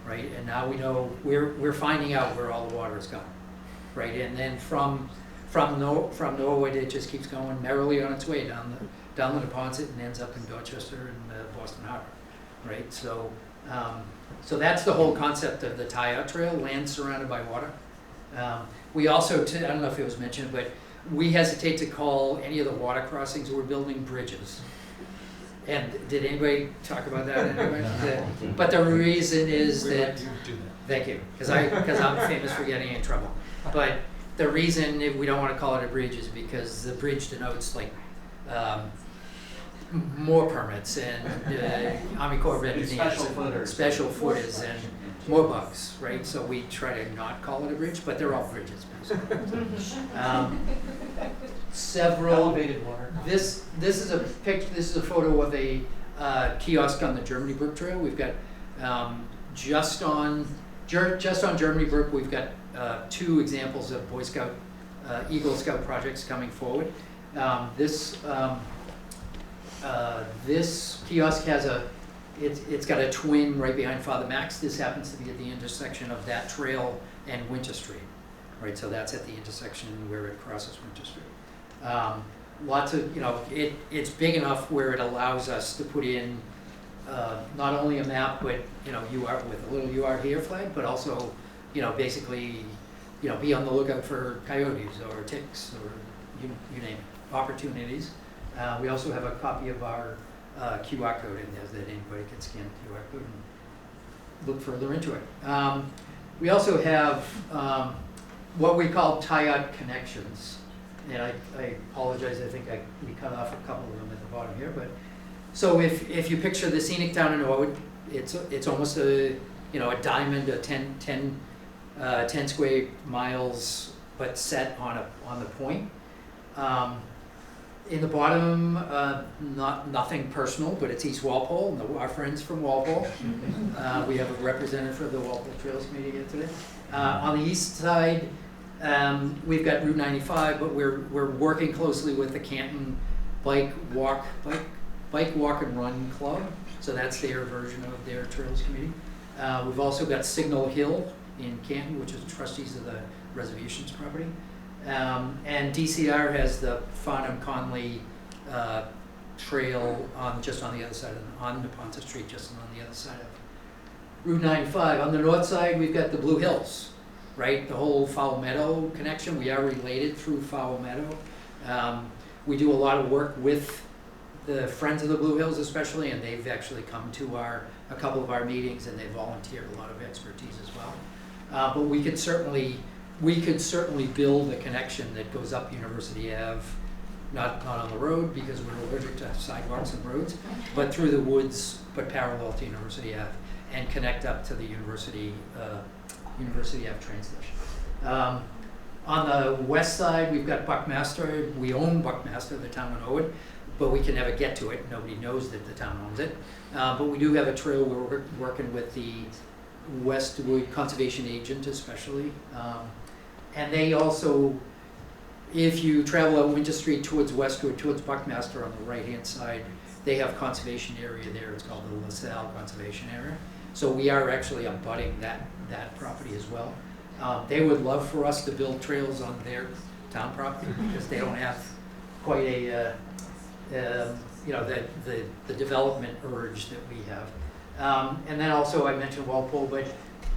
right? And now we know we're finding out where all the water is gone, right? And then from Norwood, it just keeps going merrily on its way down the Neponset and ends up in Dorchester and Boston Harbor, right? So that's the whole concept of the tie-out trail, land surrounded by water. We also, I don't know if it was mentioned, but we hesitate to call any of the water crossings. We're building bridges. And did anybody talk about that anyway? But the reason is that, thank you, because I'm famous for getting in trouble. But the reason we don't want to call it a bridge is because the bridge denotes more permits and Army Corps of Engineers, special footers and more bugs, right? So we try to not call it a bridge, but they're all bridges basically. Several elevated water. This is a picture. This is a photo of a kiosk on the Germany Brook Trail. We've got just on Germany Brook. We've got 2 examples of Boy Scout, Eagle Scout projects coming forward. This kiosk has it's got a twin right behind Father Max. This happens to be at the intersection of that trail and Winter Street, right? So that's at the intersection where it crosses Winter Street. Lots of, it's big enough where it allows us to put in not only a map, but UR with a little UR here flag, but also, basically, be on the lookout for coyotes or ticks or you name it, opportunities. We also have a copy of our QR code in there that anybody can scan the QR code and look further into it. We also have what we call tie-out connections. And I apologize, I think we cut off a couple of them at the bottom here. But so if you picture the scenic town in Norwood, it's almost a diamond, a 10 square miles, but set on the point. In the bottom, nothing personal, but it's East Walpole, our friends from Walpole. We have a representative for the Walpole Trails Committee here today. On the east side, we've got Route 95, but we're working closely with the Canton Bike, Walk and Run Club. So that's their version of their Trails Committee. We've also got Signal Hill in Canton, which is trustees of the reservations property. And DCR has the Farnham Conley Trail just on the other side on Neponset Street, just on the other side Route 95. On the north side, we've got the Blue Hills, right? The whole Fowl Meadow connection. We are related through Fowl Meadow. We do a lot of work with the Friends of the Blue Hills especially, and they've actually come to a couple of our meetings, and they've volunteered a lot of expertise as well. But we could certainly build a connection that goes up University Ave, not on the road because we're allergic to sidewalks and roads, but through the woods, but parallel to University Ave, and connect up to the University Ave train station. On the west side, we've got Buckmaster. We own Buckmaster, the town of Norwood, but we can never get to it. Nobody knows that the town owns it. But we do have a trail where we're working with the Westwood Conservation Agent especially. And they also, if you travel up Winter Street towards Westwood, towards Buckmaster on the right-hand side, they have conservation area there. It's called the LaSalle Conservation Area. So we are actually abutting that property as well. They would love for us to build trails on their town property because they don't have quite a, the development urge that we have. And then also I mentioned Walpole, but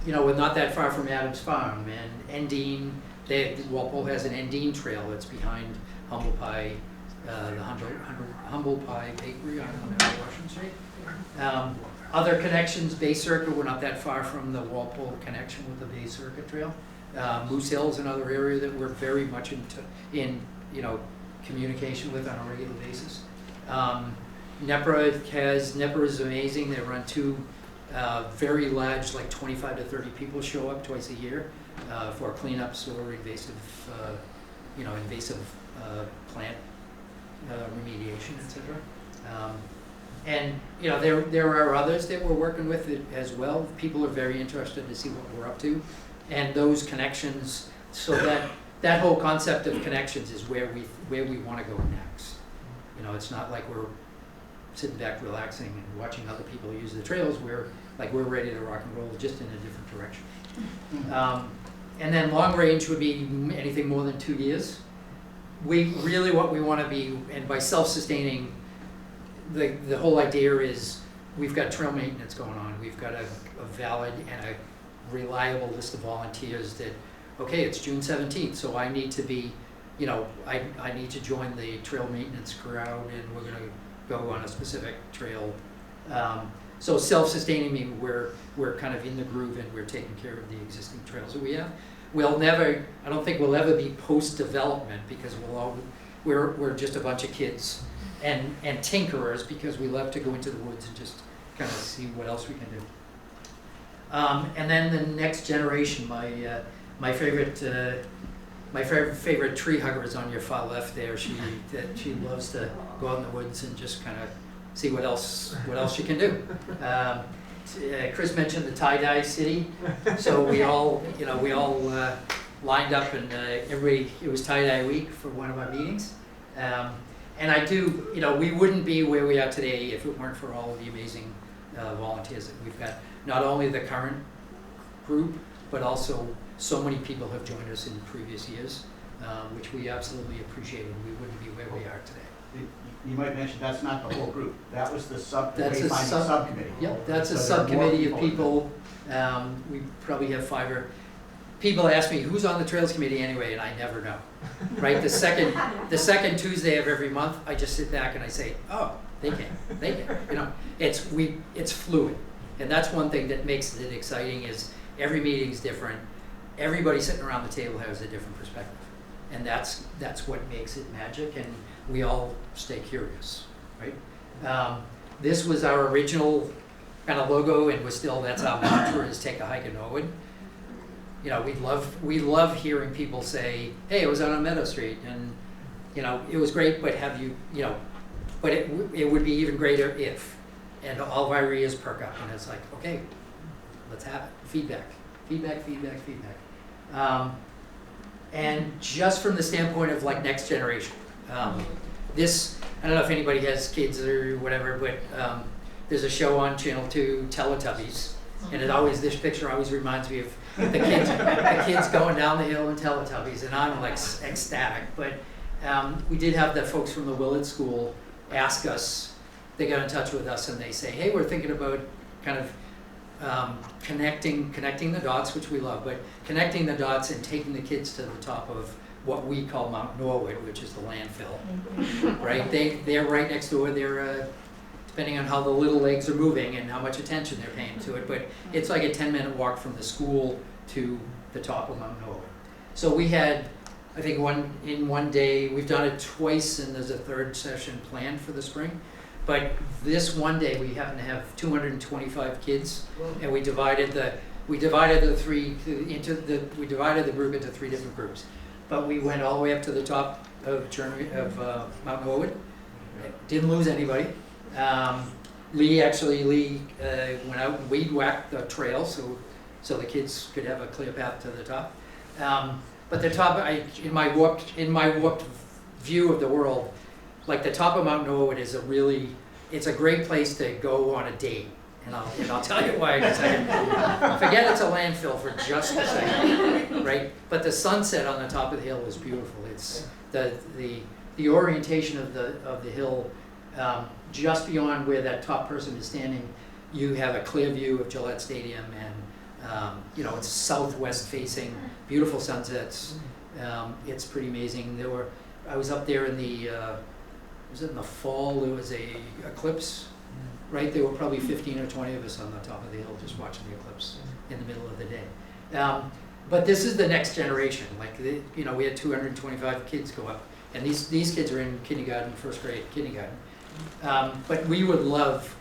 we're not that far from Adams Farm and Endine. Walpole has an Endine trail that's behind Humble Pie, the Humble Pie Bakery on Washington Street. Other connections, Bay Circuit, we're not that far from the Walpole connection with the Bay Circuit Trail. Moose Hill is another area that we're very much in communication with on a regular basis. NEPRA is amazing. They run two very large, like 25 to 30 people show up twice a year for cleanups or invasive plant remediation, etc. And there are others that we're working with as well. People are very interested to see what we're up to, and those connections. So that whole concept of connections is where we want to go next. It's not like we're sitting back relaxing and watching other people use the trails. We're ready to rock and roll, just in a different direction. And then long range would be anything more than 2 years. What we want to be, and by self-sustaining. The whole idea is we've got trail maintenance going on. We've got a valid and a reliable list of volunteers that, okay, it's June 17th, so I need to be, I need to join the trail maintenance crowd, and we're going to go on a specific trail. So self-sustaining means we're kind of in the groove and we're taking care of the existing trails that we have. I don't think we'll ever be post-development because we're just a bunch of kids and tinkerers because we love to go into the woods and just kind of see what else we can do. And then the next generation, my favorite tree hugger is on your far left there. She loves to go out in the woods and just kind of see what else she can do. Chris mentioned the tie-dye city, so we all lined up and it was tie-dye week for one of our meetings. And I do, we wouldn't be where we are today if it weren't for all of the amazing volunteers that we've got. Not only the current group, but also so many people have joined us in previous years, which we absolutely appreciate, and we wouldn't be where we are today. You might mention that's not the whole group. That was the subcommittee. Yep, that's a subcommittee of people. We probably have 5 or... People ask me, who's on the Trails Committee anyway, and I never know. Right? The second Tuesday of every month, I just sit back and I say, oh, they can. It's fluid. And that's one thing that makes it exciting is every meeting's different. Everybody sitting around the table has a different perspective. And that's what makes it magic, and we all stay curious, right? This was our original kind of logo, and that's our mantra is take a hike in Norwood. We love hearing people say, hey, I was out on Meadow Street, and it was great, but but it would be even greater if, and all of our ears perk up, and it's like, okay, let's have it. Feedback. And just from the standpoint of like next generation, I don't know if anybody has kids or whatever, but there's a show on Channel 2, Teletubbies, and this picture always reminds me of the kids going down the hill in Teletubbies, and I'm like ecstatic. But we did have the folks from the Willard School ask us, they got in touch with us and they say, hey, we're thinking about kind of connecting the dots, which we love, but connecting the dots and taking the kids to the top of what we call Mount Norwood, which is the landfill, right? They're right next door. They're depending on how the little legs are moving and how much attention they're paying to it, but it's like a 10-minute walk from the school to the top of Mount Norwood. So we had, I think one day, we've done it twice, and there's a third session planned for the spring. But this one day, we happen to have 225 kids, and we divided the group into 3 different groups. But we went all the way up to the top of Mount Norwood. Didn't lose anybody. Lee went out and weed whacked the trail so the kids could have a clear path to the top. But the top, in my warped view of the world, like the top of Mount Norwood is it's a great place to go on a date. And I'll tell you why in a second. Forget it's a landfill for just a second, right? But the sunset on the top of the hill is beautiful. It's the orientation of the hill, just beyond where that top person is standing. You have a clear view of Gillette Stadium, and it's southwest facing, beautiful sunsets. It's pretty amazing. I was up there in the fall. There was a eclipse. Right, there were probably 15 or 20 of us on the top of the hill just watching the eclipse in the middle of the day. But this is the next generation. Like, we had 225 kids go up, and these kids are in kindergarten, first grade kindergarten. But we would love,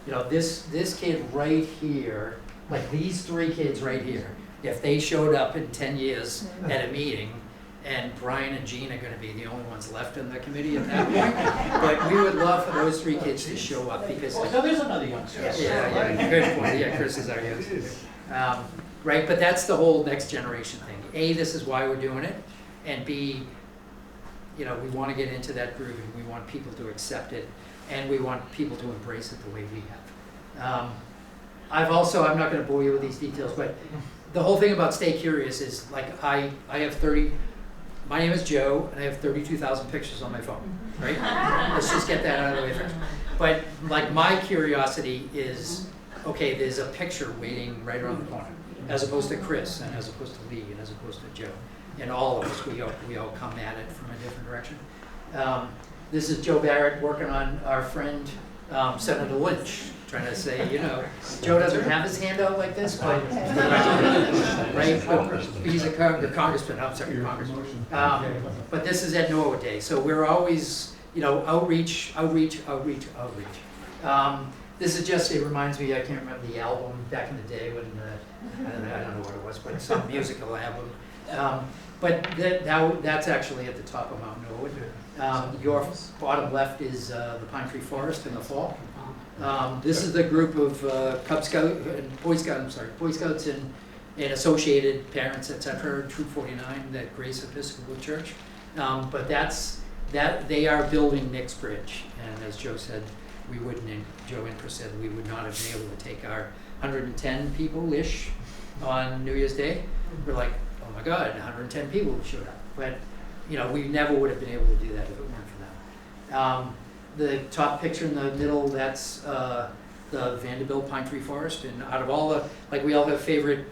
this kid right here, like these 3 kids right here, if they showed up in 10 years at a meeting. And Brian and Jean are going to be the only ones left in the committee at that point. But we would love for those 3 kids to show up because. So there's another youngster. Yeah, good point. Yeah, Chris is our youngster. Right, but that's the whole next generation thing. A, this is why we're doing it, and B, we want to get into that groove, and we want people to accept it, and we want people to embrace it the way we have. I'm not going to bore you with these details, but the whole thing about Stay Curious is like I have 30. My name is Joe, and I have 32,000 pictures on my phone, right? Let's just get that out of the way first. But like my curiosity is, okay, there's a picture waiting right around the corner, as opposed to Chris, and as opposed to Lee, and as opposed to Joe. And all of us, we all come at it from a different direction. This is Joe Barrett working on our friend Senator Lynch, trying to say, Joe doesn't have his hand out like this, but right? But he's a congressman. I'm sorry, congressman. But this is at Norwood Day, so we're always, outreach. This is just, it reminds me, I can't remember the album back in the day when, I don't know what it was, but some musical album. But that's actually at the top of Mount Norwood. Your bottom left is the Pine Tree Forest in the fall. This is the group of Cub Scout and Boy Scouts and associated parents, etc. Troop 49, that Grace Episcopal Church. But they are building Nick's Bridge, and as Joe said, Joe and Chris said we would not have been able to take our 110 people-ish on New Year's Day. We're like, oh my God, 110 people showed up. But we never would have been able to do that if it weren't for them. The top picture in the middle, that's the Vanderbilt Pine Tree Forest. And out of all we all have favorite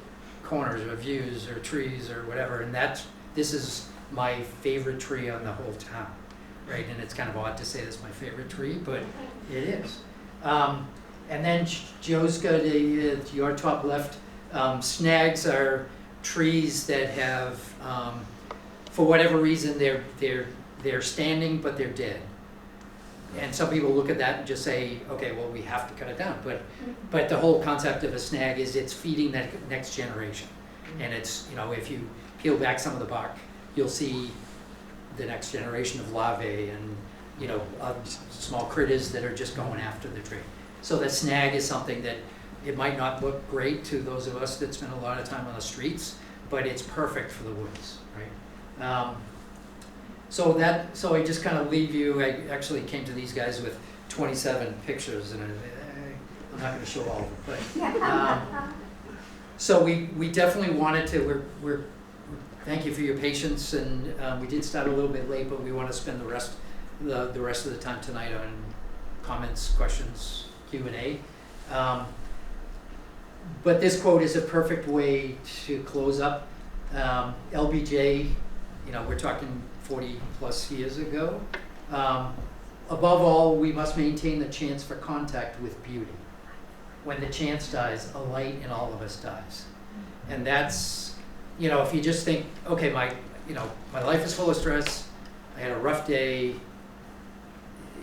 corners or views or trees or whatever. And this is my favorite tree on the whole town, right? And it's kind of odd to say this is my favorite tree, but it is. And then Joe's got your top left, snags are trees that have, for whatever reason, they're standing, but they're dead. And some people look at that and just say, okay, well, we have to cut it down. But the whole concept of a snag is it's feeding that next generation. And it's, if you peel back some of the bark, you'll see the next generation of larvae and, small critters that are just going after the tree. So the snag is something that it might not look great to those of us that spend a lot of time on the streets, but it's perfect for the woods, right? So I just kind of leave you. I actually came to these guys with 27 pictures, and I'm not going to show all of them. But so we definitely wanted to. We're thank you for your patience, and we did start a little bit late, but we want to spend the rest of the time tonight on comments, questions, Q&A. But this quote is a perfect way to close up. LBJ, you know, we're talking 40 plus years ago. Above all, we must maintain the chance for contact with beauty. When the chance dies, a light in all of us dies. And that's, you know, if you just think, okay, my life is full of stress, I had a rough day,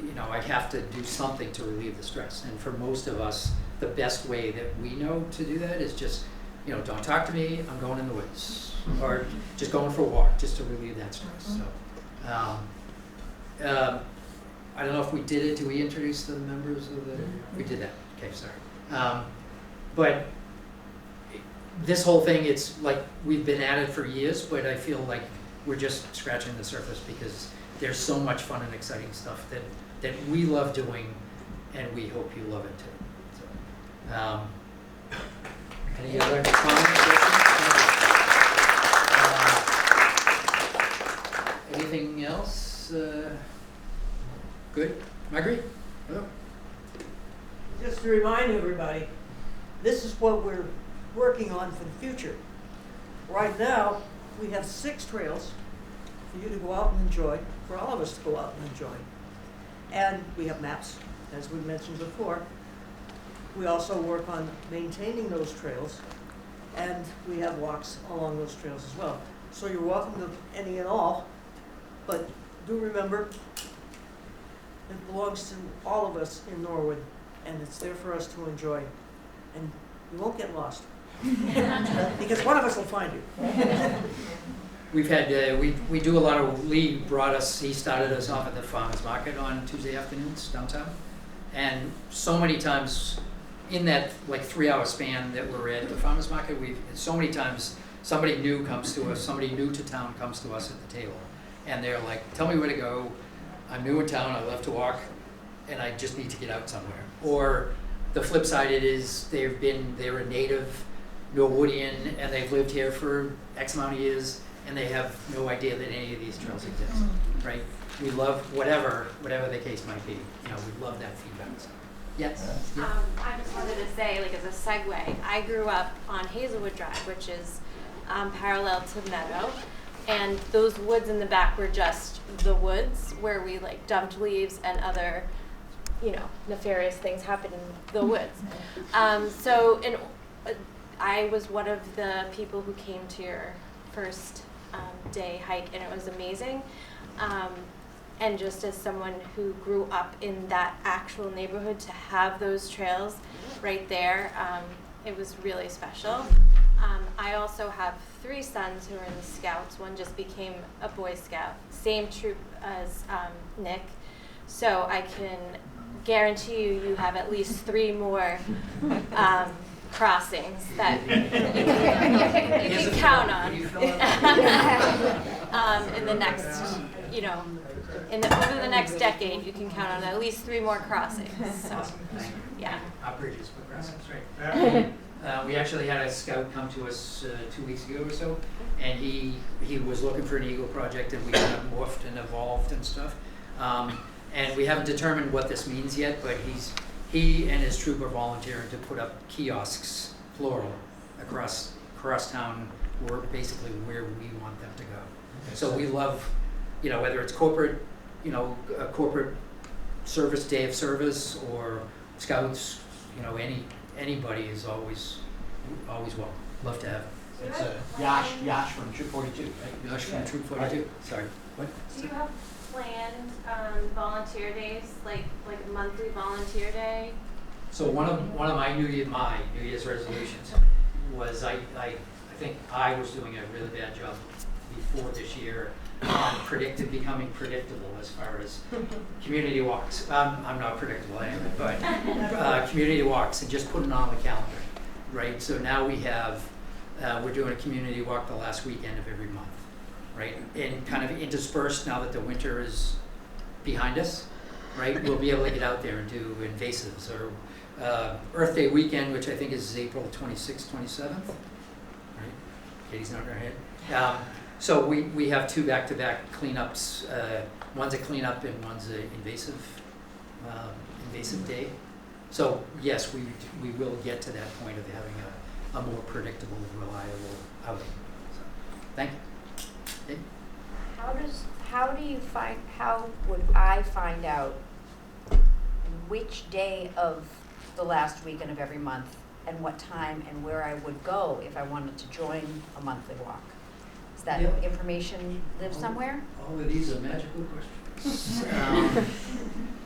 you know, I have to do something to relieve the stress. And for most of us, the best way that we know to do that is just, you know, don't talk to me, I'm going in the woods. Or just going for a walk, just to relieve that stress. So, I don't know if we did it. Do we introduce the members of the? We did that. Okay, sorry. But this whole thing, it's like we've been at it for years, but I feel like we're just scratching the surface because there's so much fun and exciting stuff that we love doing, and we hope you love it too. So, any other comments? Anything else? Good? Marguerite? Hello? Just to remind everybody, this is what we're working on for the future. Right now, we have 6 trails for you to go out and enjoy, for all of us to go out and enjoy. And we have maps, as we mentioned before. We also work on maintaining those trails, and we have walks along those trails as well. So you're welcome to any and all, but do remember, it belongs to all of us in Norwood, and it's there for us to enjoy. And you won't get lost, because one of us will find you. We've had, we do a lot of, Lee brought us, he started us off at the farmers market on Tuesday afternoons downtown. And so many times in that like 3-hour span that we're at the farmers market, so many times somebody new comes to us, somebody new to town comes to us at the table. And they're like, tell me where to go. I'm new in town, I love to walk, and I just need to get out somewhere. Or the flip side it is they're a native Norwoodian and they've lived here for X amount of years and they have no idea that any of these trails exist, right? We love whatever the case might be. You know, we love that feedback. So. Yes. Yeah. I just wanted to say, like as a segue, I grew up on Hazelwood Drive, which is parallel to Meadow, and those woods in the back were just the woods where we like dumped leaves and other, you know, nefarious things happen in the woods. I was one of the people who came to your first day hike, and it was amazing. And just as someone who grew up in that actual neighborhood, to have those trails right there, it was really special. I also have 3 sons who are in the Scouts. One just became a Boy Scout, same troop as Nick. So I can guarantee you have at least 3 more crossings that you can count on in the next, you know, over the next decade. You can count on at least 3 more crossings. So, yeah. Our bridges for crossings, right? We actually had a scout come to us 2 weeks ago or so, and he was looking for an Eagle project, and we kind of morphed and evolved and stuff. And we haven't determined what this means yet, but he and his troop are volunteering to put up kiosks, plural, across town, basically where we want them to go. So we love, you know, whether it's corporate, you know, a corporate service, day of service, or scouts, you know, anybody is always welcome. Love to have. It's Yash from Troop 42, right? Yash from Troop 42. Sorry. What? Do you have planned volunteer days, like a monthly volunteer day? So one of my New Year's resolutions was I think I was doing a really bad job before this year on becoming predictable as far as community walks. I'm not predictable anyway, but community walks and just putting on the calendar, right? So now we have, we're doing a community walk the last weekend of every month, right? And kind of interspersed now that the winter is behind us, right? We'll be able to get out there and do invasives or Earth Day weekend, which I think is April 26th, 27th, right? Katie's not in her head. So we have 2 back-to-back cleanups. One's a cleanup and one's an invasive day. So yes, we will get to that point of having a more predictable, reliable outing. So, thank you. How would I find out which day of the last weekend of every month and what time and where I would go if I wanted to join a monthly walk? Does that Yeah. information live somewhere? All of these are magical questions.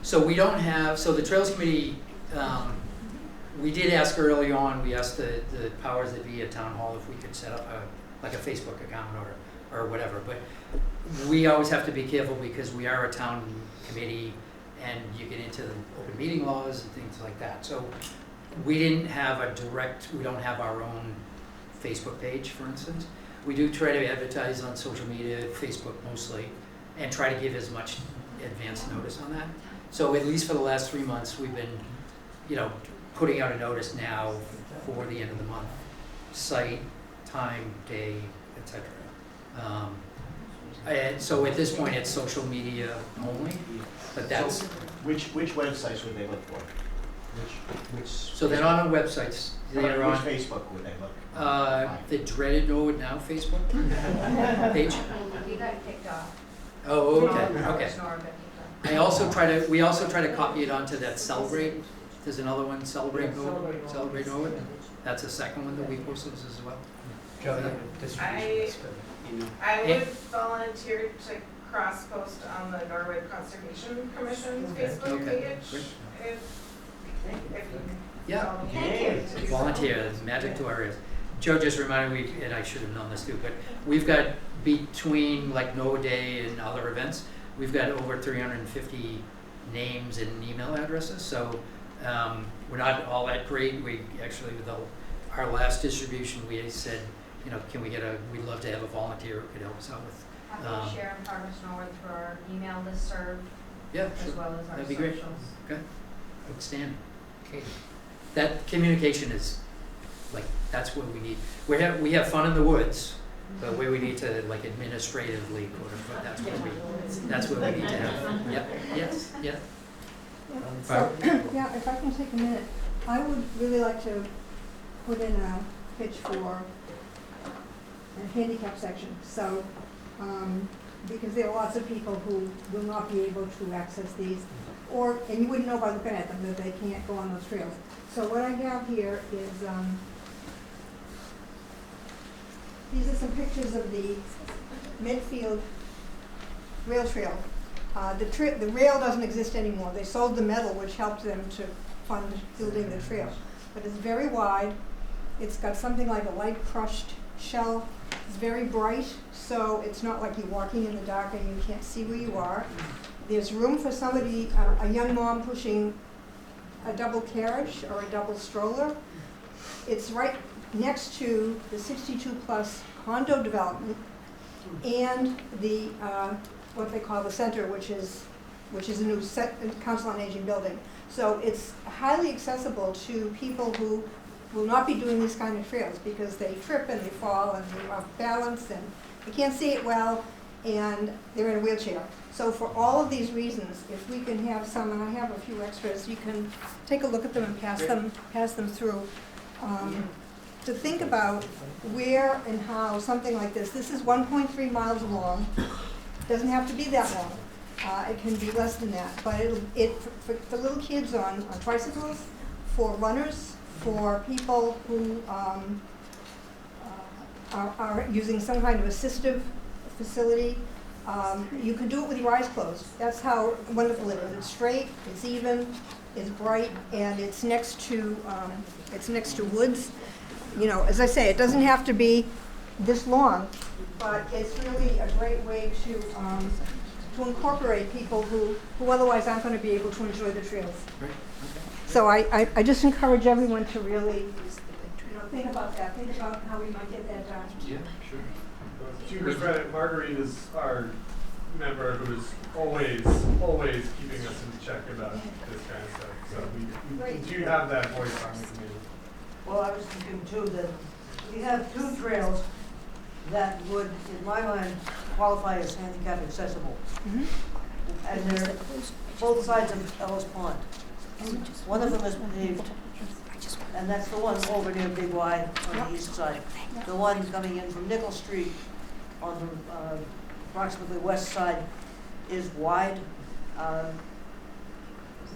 So we don't have, so the Trails Committee, we did ask early on, we asked the powers that be at Town Hall if we could set up like a Facebook account or whatever, but we always have to be careful because we are a town committee and you get into open meeting laws and things like that. So we don't have our own Facebook page, for instance. We do try to advertise on social media, Facebook mostly, and try to give as much advance notice on that. So at least for the last 3 months, we've been, putting out a notice now for the end of the month, site, time, day, etc. And so at this point, it's social media only, but that's, Which websites would they look for? Which so they're not on websites, they're which on, Facebook would they look? the dreaded Norwood Now Facebook page. We got kicked off. Oh, okay. We also try to copy it onto that Celebrate. There's another one, Celebrate Norwood. That's a second one that we posted as well. I would volunteer to cross-post on the Norwood Conservation Commission's Facebook Okay. page if you Yeah. tell me. Thank you. Volunteer, there's magic to our ears. Joe just reminded me, and I should have known this too, but we've got between like Norwood Day and other events, we've got over 350 names and email addresses. So we're not all that great. We actually, with our last distribution, we said, we'd love to have a volunteer who could help us out with. Happy to share in Farmers Norwood through our email listserv Yeah, as sure. well as our That'd be socials. great. Okay, outstanding. Okay. That communication is that's what we need. We have fun in the woods, but where we need to administratively, quote unquote, that's what we need to have. Yep. Yes. Yeah. So, yeah, if I can take a minute, I would really like to put in a pitch for a handicap section. So, because there are lots of people who will not be able to access these, and you wouldn't know by looking at them that they can't go on those trails. So what I have here is, these are some pictures of the Medfield rail trail. The rail doesn't exist anymore. They sold the metal, which helped them to fund building the trail. But it's very wide. It's got something like a light crushed shell. It's very bright, so it's not like you're walking in the dark and you can't see where you are. There's room for somebody, a young mom pushing a double carriage or a double stroller. It's right next to the 62+ condo development and the what they call the center, which is a new Council on Aging building. So it's highly accessible to people who will not be doing these kind of trails because they trip and they fall and they're off balance and they can't see it well and they're in a wheelchair. So for all of these reasons, if we can have some, and I have a few extras, you can take a look at them and pass them through. To think about where and how something like this is 1.3 miles long. Doesn't have to be that long. It can be less than that, but for little kids on tricycles, for runners, for people who are using some kind of assistive facility. You can do it with your eyes closed. That's how wonderful it is. It's straight, it's even, it's bright, and it's next to woods. As I say, it doesn't have to be this long, but it's really a great way to incorporate people who otherwise aren't going to be able to enjoy the trails. Right. Okay. So I just encourage everyone to really think about that. Think about how we might get that done. Yeah, sure. To her credit, Marguerite is our member who is always keeping us in check about this kind of stuff. So we continue to have that voice on the committee. Well, I was thinking too that we have two trails that would, in my mind, qualify as handicap accessible. Mm-hmm. And they're both sides of Ellis Pond. One of them is paved, and that's the one over near Big Y on the east side. The one coming in from Nickel Street on the approximately west side is wide,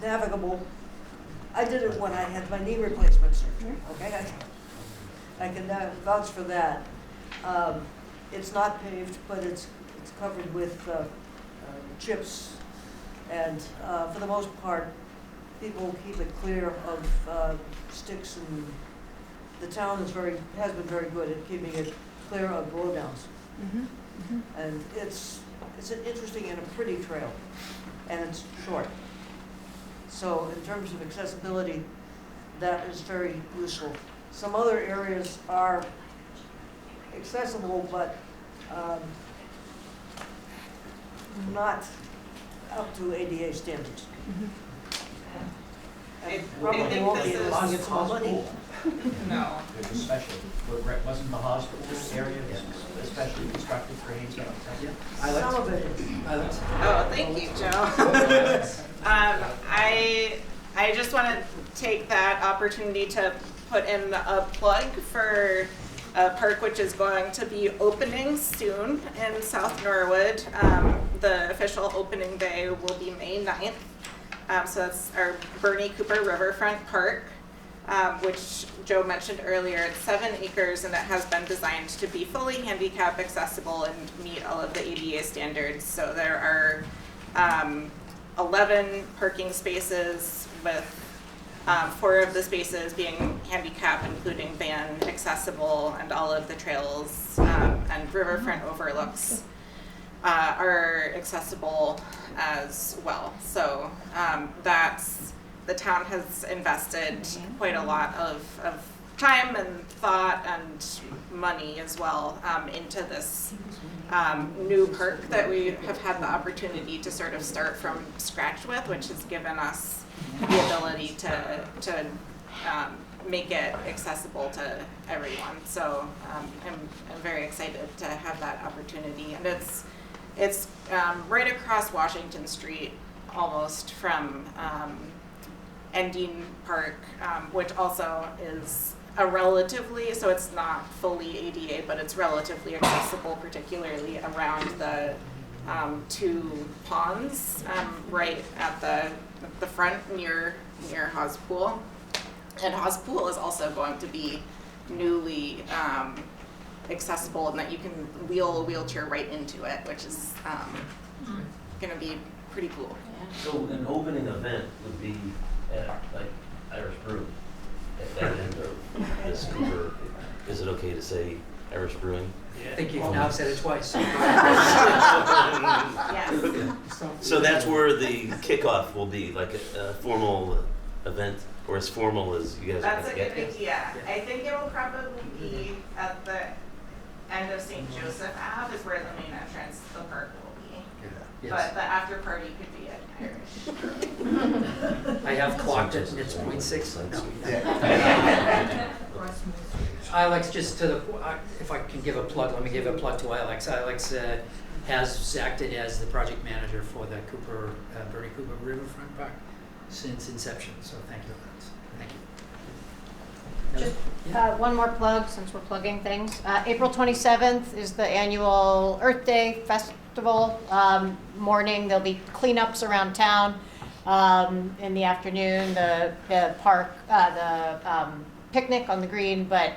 navigable. I did it when I had my knee replacement surgery, okay? I can vouch for that. It's not paved, but it's covered with chips, and for the most part, people keep it clear of sticks, and the town has been very good at keeping it clear of blowdowns. And it's an interesting and a pretty trail, and it's short. So in terms of accessibility, that is very useful. Some other areas are accessible, but not up to ADA standards. And probably think won't this be is- as long as it's money. No. There's a special, wasn't the hospital area especially constructed for handicap accessibility? Some of it is. Oh, thank you, Joe. I just want to take that opportunity to put in a plug for a park which is going to be opening soon in South Norwood. The official opening day will be May 9th. So that's our Bernie Cooper Riverfront Park, which Joe mentioned earlier. It's 7 acres, and it has been designed to be fully handicap accessible and meet all of the ADA standards. So there are 11 parking spaces, with 4 of the spaces being handicap, including van accessible, and all of the trails and riverfront overlooks are accessible as well. So the town has invested quite a lot of time and thought and money as well into this new park that we have had the opportunity to sort of start from scratch with, which has given us the ability to make it accessible to everyone. So I'm very excited to have that opportunity, and it's right across Washington Street, almost from Endine Park, which also is a relatively, so it's not fully ADA, but it's relatively accessible, particularly around the 2 ponds right at the front near Haas Pool. And Haas Pool is also going to be newly accessible, in that you can wheel a wheelchair right into it, which is going to be pretty cool. So an opening event would be at like Irish Brew at that end of this Cooper. Is it okay to say Irish Brewing? I think you've now said it twice. Yes. So that's where the kickoff will be, like a formal event, or as formal as you guys That's are a going good to get? idea. I think it will probably be at the end of St. Joseph Ave is where the main entrance to the park will be. Yes. But the after party could be at Irish. I have clocked it, and it's 0.6. Ilex, just to the, if I can give a plug, let me give a plug to Ilex. Ilex has acted as the project manager for the Bernie Cooper Riverfront Park since inception, so thank you, Ilex. Thank you. Just one more plug, since we're plugging things. April 27th is the annual Earth Day Festival. Morning, there'll be cleanups around town. In the afternoon, the park, picnic on the green, but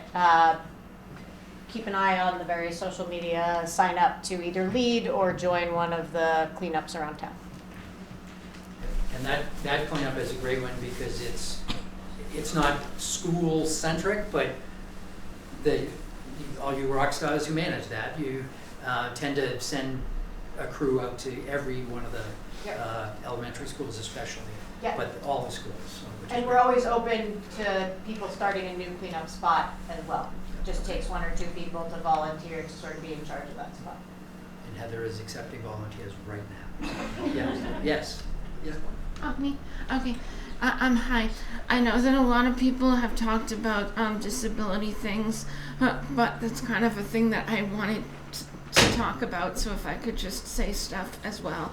keep an eye on the various social media, sign up to either lead or join one of the cleanups around town. And that cleanup is a great one because it's not school centric, but all you rock stars who manage that, you tend to send a crew out to every one of the elementary schools especially, but all the schools. So, And we're always open to people starting a new cleanup spot as well. It just takes 1 or 2 people to volunteer to sort of be in charge of that spot. And Heather is accepting volunteers right now. Yes. Oh, me? Okay. Hi. I know that a lot of people have talked about disability things, but that's kind of a thing that I wanted to talk about, so if I could just say stuff as well.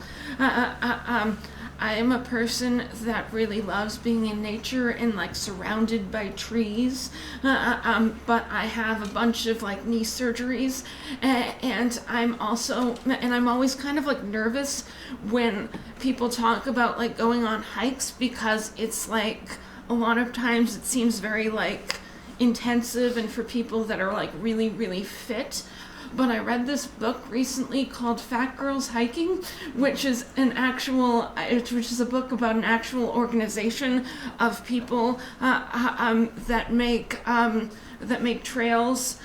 I am a person that really loves being in nature and like surrounded by trees. But I have a bunch of like knee surgeries, and I'm always kind of like nervous when people talk about like going on hikes, because it's like a lot of times it seems very like intensive and for people that are like really, really fit. But I read this book recently called Fat Girls Hiking, which is a book about an actual organization of people that make trails.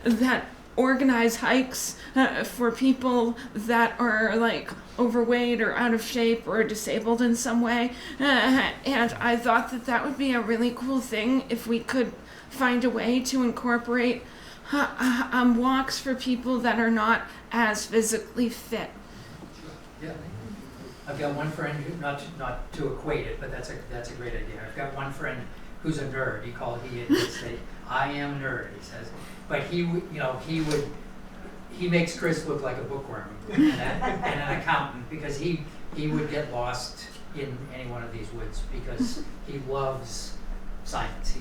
That organize hikes for people that are like overweight or out of shape or disabled in some way. And I thought that would be a really cool thing if we could find a way to incorporate walks for people that are not as physically fit. Yeah. I've got one friend who, not to equate it, but that's a great idea. I've got one friend who's a nerd. He'd say, "I am nerd," he says. But he makes Chris look like a bookworm and an accountant, because he would get lost in any one of these woods because he loves science.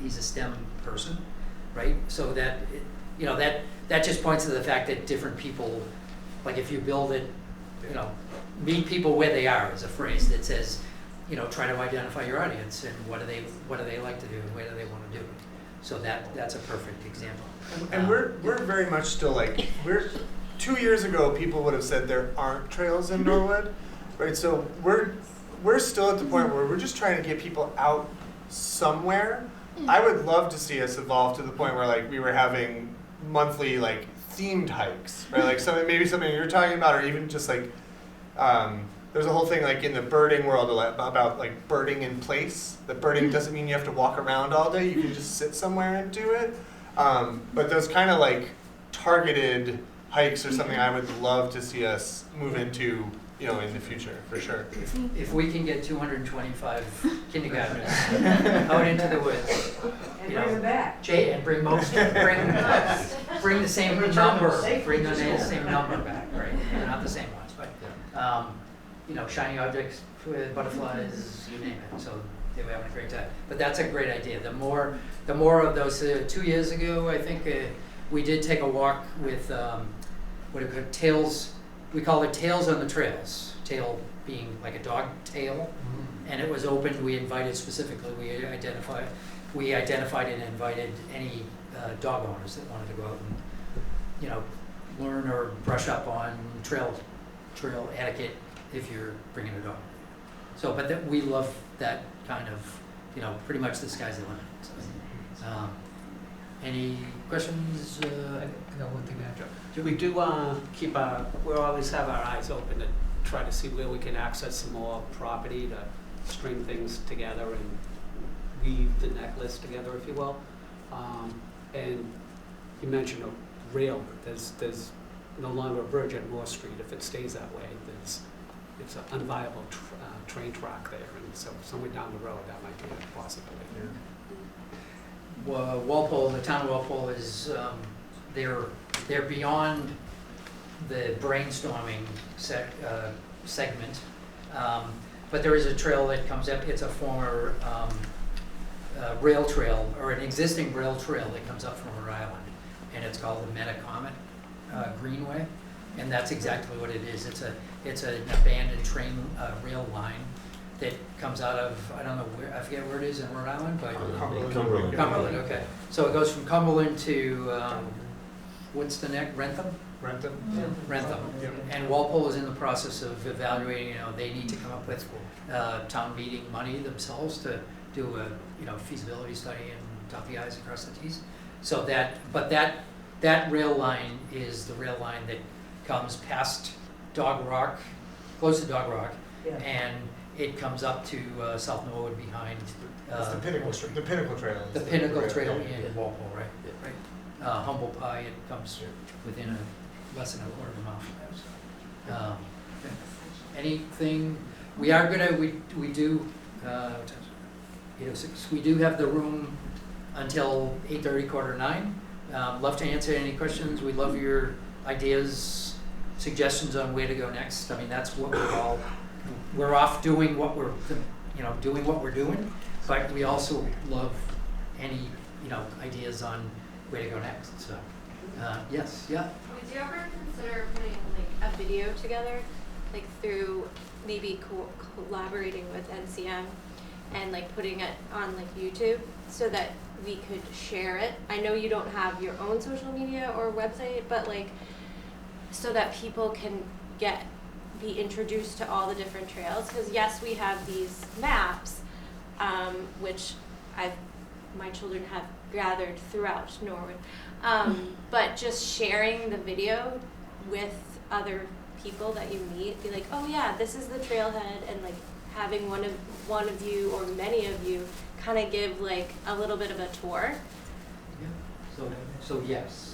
He's a STEM person, right? So that just points to the fact that different people, like if you build it, meet people where they are is a phrase that says, try to identify your audience and what do they like to do and where do they want to do it. So that's a perfect example. And we're very much still like, 2 years ago people would have said there aren't trails in Norwood, right? So we're still at the point where we're just trying to get people out somewhere. I would love to see us evolve to the point where like we were having monthly like themed hikes, right? Like something you're talking about, or even just like there's a whole thing like in the birding world about like birding in place. That birding doesn't mean you have to walk around all day. You can just sit somewhere and do it. But those kind of like targeted hikes are something I would love to see us move into, in the future, for sure. If we can get 225 kindergartners out into the woods, And bring them back. And bring the same number back, right? They're not the same ones, but shiny objects with butterflies, you name it. So they were having a great time. But that's a great idea. The more of those. 2 years ago, I think we did take a walk with what do we call tails. We call it Tails on the Trails. Tail being like a dog tail, and it was open. We invited specifically. We identified and invited any dog owners that wanted to go out and learn or brush up on trail etiquette if you're bringing a dog. So, but we love that kind of, pretty much the sky's the limit. So, any questions? I got one thing to add. We do we always have our eyes open to try to see where we can access some more property to string things together and weave the necklace together, if you will. And you mentioned a rail. There's no longer a bridge at Moore Street. If it stays that way, it's an unviable train track there, and so somewhere down the road that might be a possibility. Yeah. Walpole, the town of Walpole is they're beyond the brainstorming segment, but there is a trail that comes up. It's a former rail trail, or an existing rail trail that comes up from Rhode Island, and it's called the Metacomet Greenway, and that's exactly what it is. It's an abandoned train rail line that comes out of, I don't know where, I forget where it is in Rhode Island, but Cumberland. Cumberland, okay. So it goes from Cumberland to what's the next? Rentham. Rentham. Yep. And Walpole is in the process of evaluating. They need to come up with town meeting money themselves to do a feasibility study and dot the i's and cross the t's. So that rail line is the rail line that comes past Dog Rock, close to Dog Rock, and it comes up to South Norwood behind. It's the Pinnacle Trail. The Pinnacle Trail in Walpole, right? Right. Humble Pie, it comes within less than a quarter of a mile from there. So, anything? We do 8:06. We do have the room until 8:30, 8:45. Love to answer any questions. We love your ideas. suggestions on where to go next. I mean, that's what we're off doing what we're, doing what we're doing, but we also love any, ideas on where to go next, so, yes, yeah. Would you ever consider putting like a video together, like through maybe collaborating with NCM and like putting it on like YouTube so that we could share it? I know you don't have your own social media or website, but like so that people can be introduced to all the different trails. Because yes, we have these maps, which my children have gathered throughout Norwood. But just sharing the video with other people that you meet, be like, oh yeah, this is the trailhead, and like having one of you or many of you kind of give like a little bit of a tour. Yeah. So yes.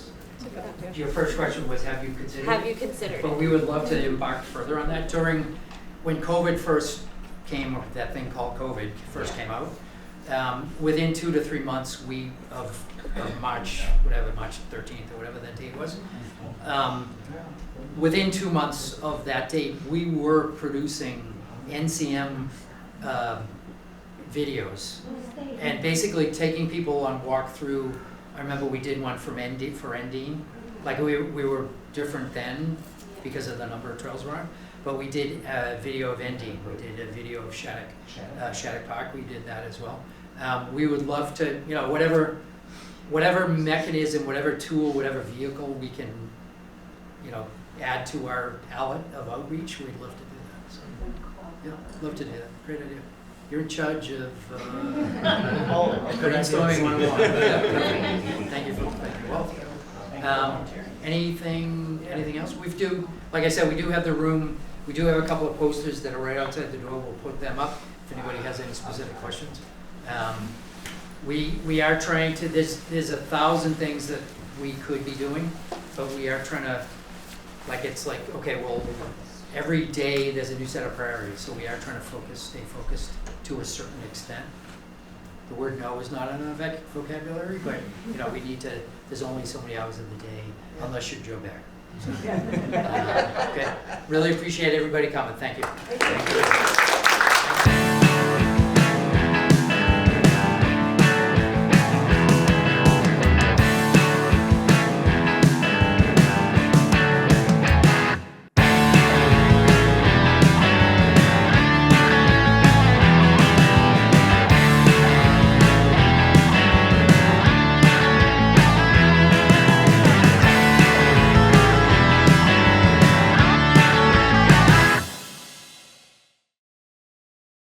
Your first question was, have you considered? Have you considered? But we would love to embark further on that. When COVID first came, or that thing called COVID first came out, within 2 to 3 months of March, March 13th or whatever that date was, within 2 months of that date, we were producing NCM videos and basically taking people on walkthrough. I remember we did one for Endine. Like we were different then because of the number of trails we're on, but we did a video of Endine. We did a video of Shattuck Park. We did that as well. We would love to, whatever mechanism, whatever tool, whatever vehicle we can, add to our palette of outreach, we'd love to do that. So, yeah, love to do that. Great idea. You're in charge of brainstorming 101. Thank you for well. Anything else? Like I said, we do have the room. We do have a couple of posters that are right outside the door. We'll put them up if anybody has any specific questions. We are trying to. There's 1,000 things that we could be doing, but we are trying to. Okay, well, every day there's a new set of priorities, so we are trying to stay focused to a certain extent. The word no is not in our vocabulary, but we need to. There's only so many hours in the day, unless you're Joe Bear. So, okay. Really appreciate everybody coming. Thank you. Thank you.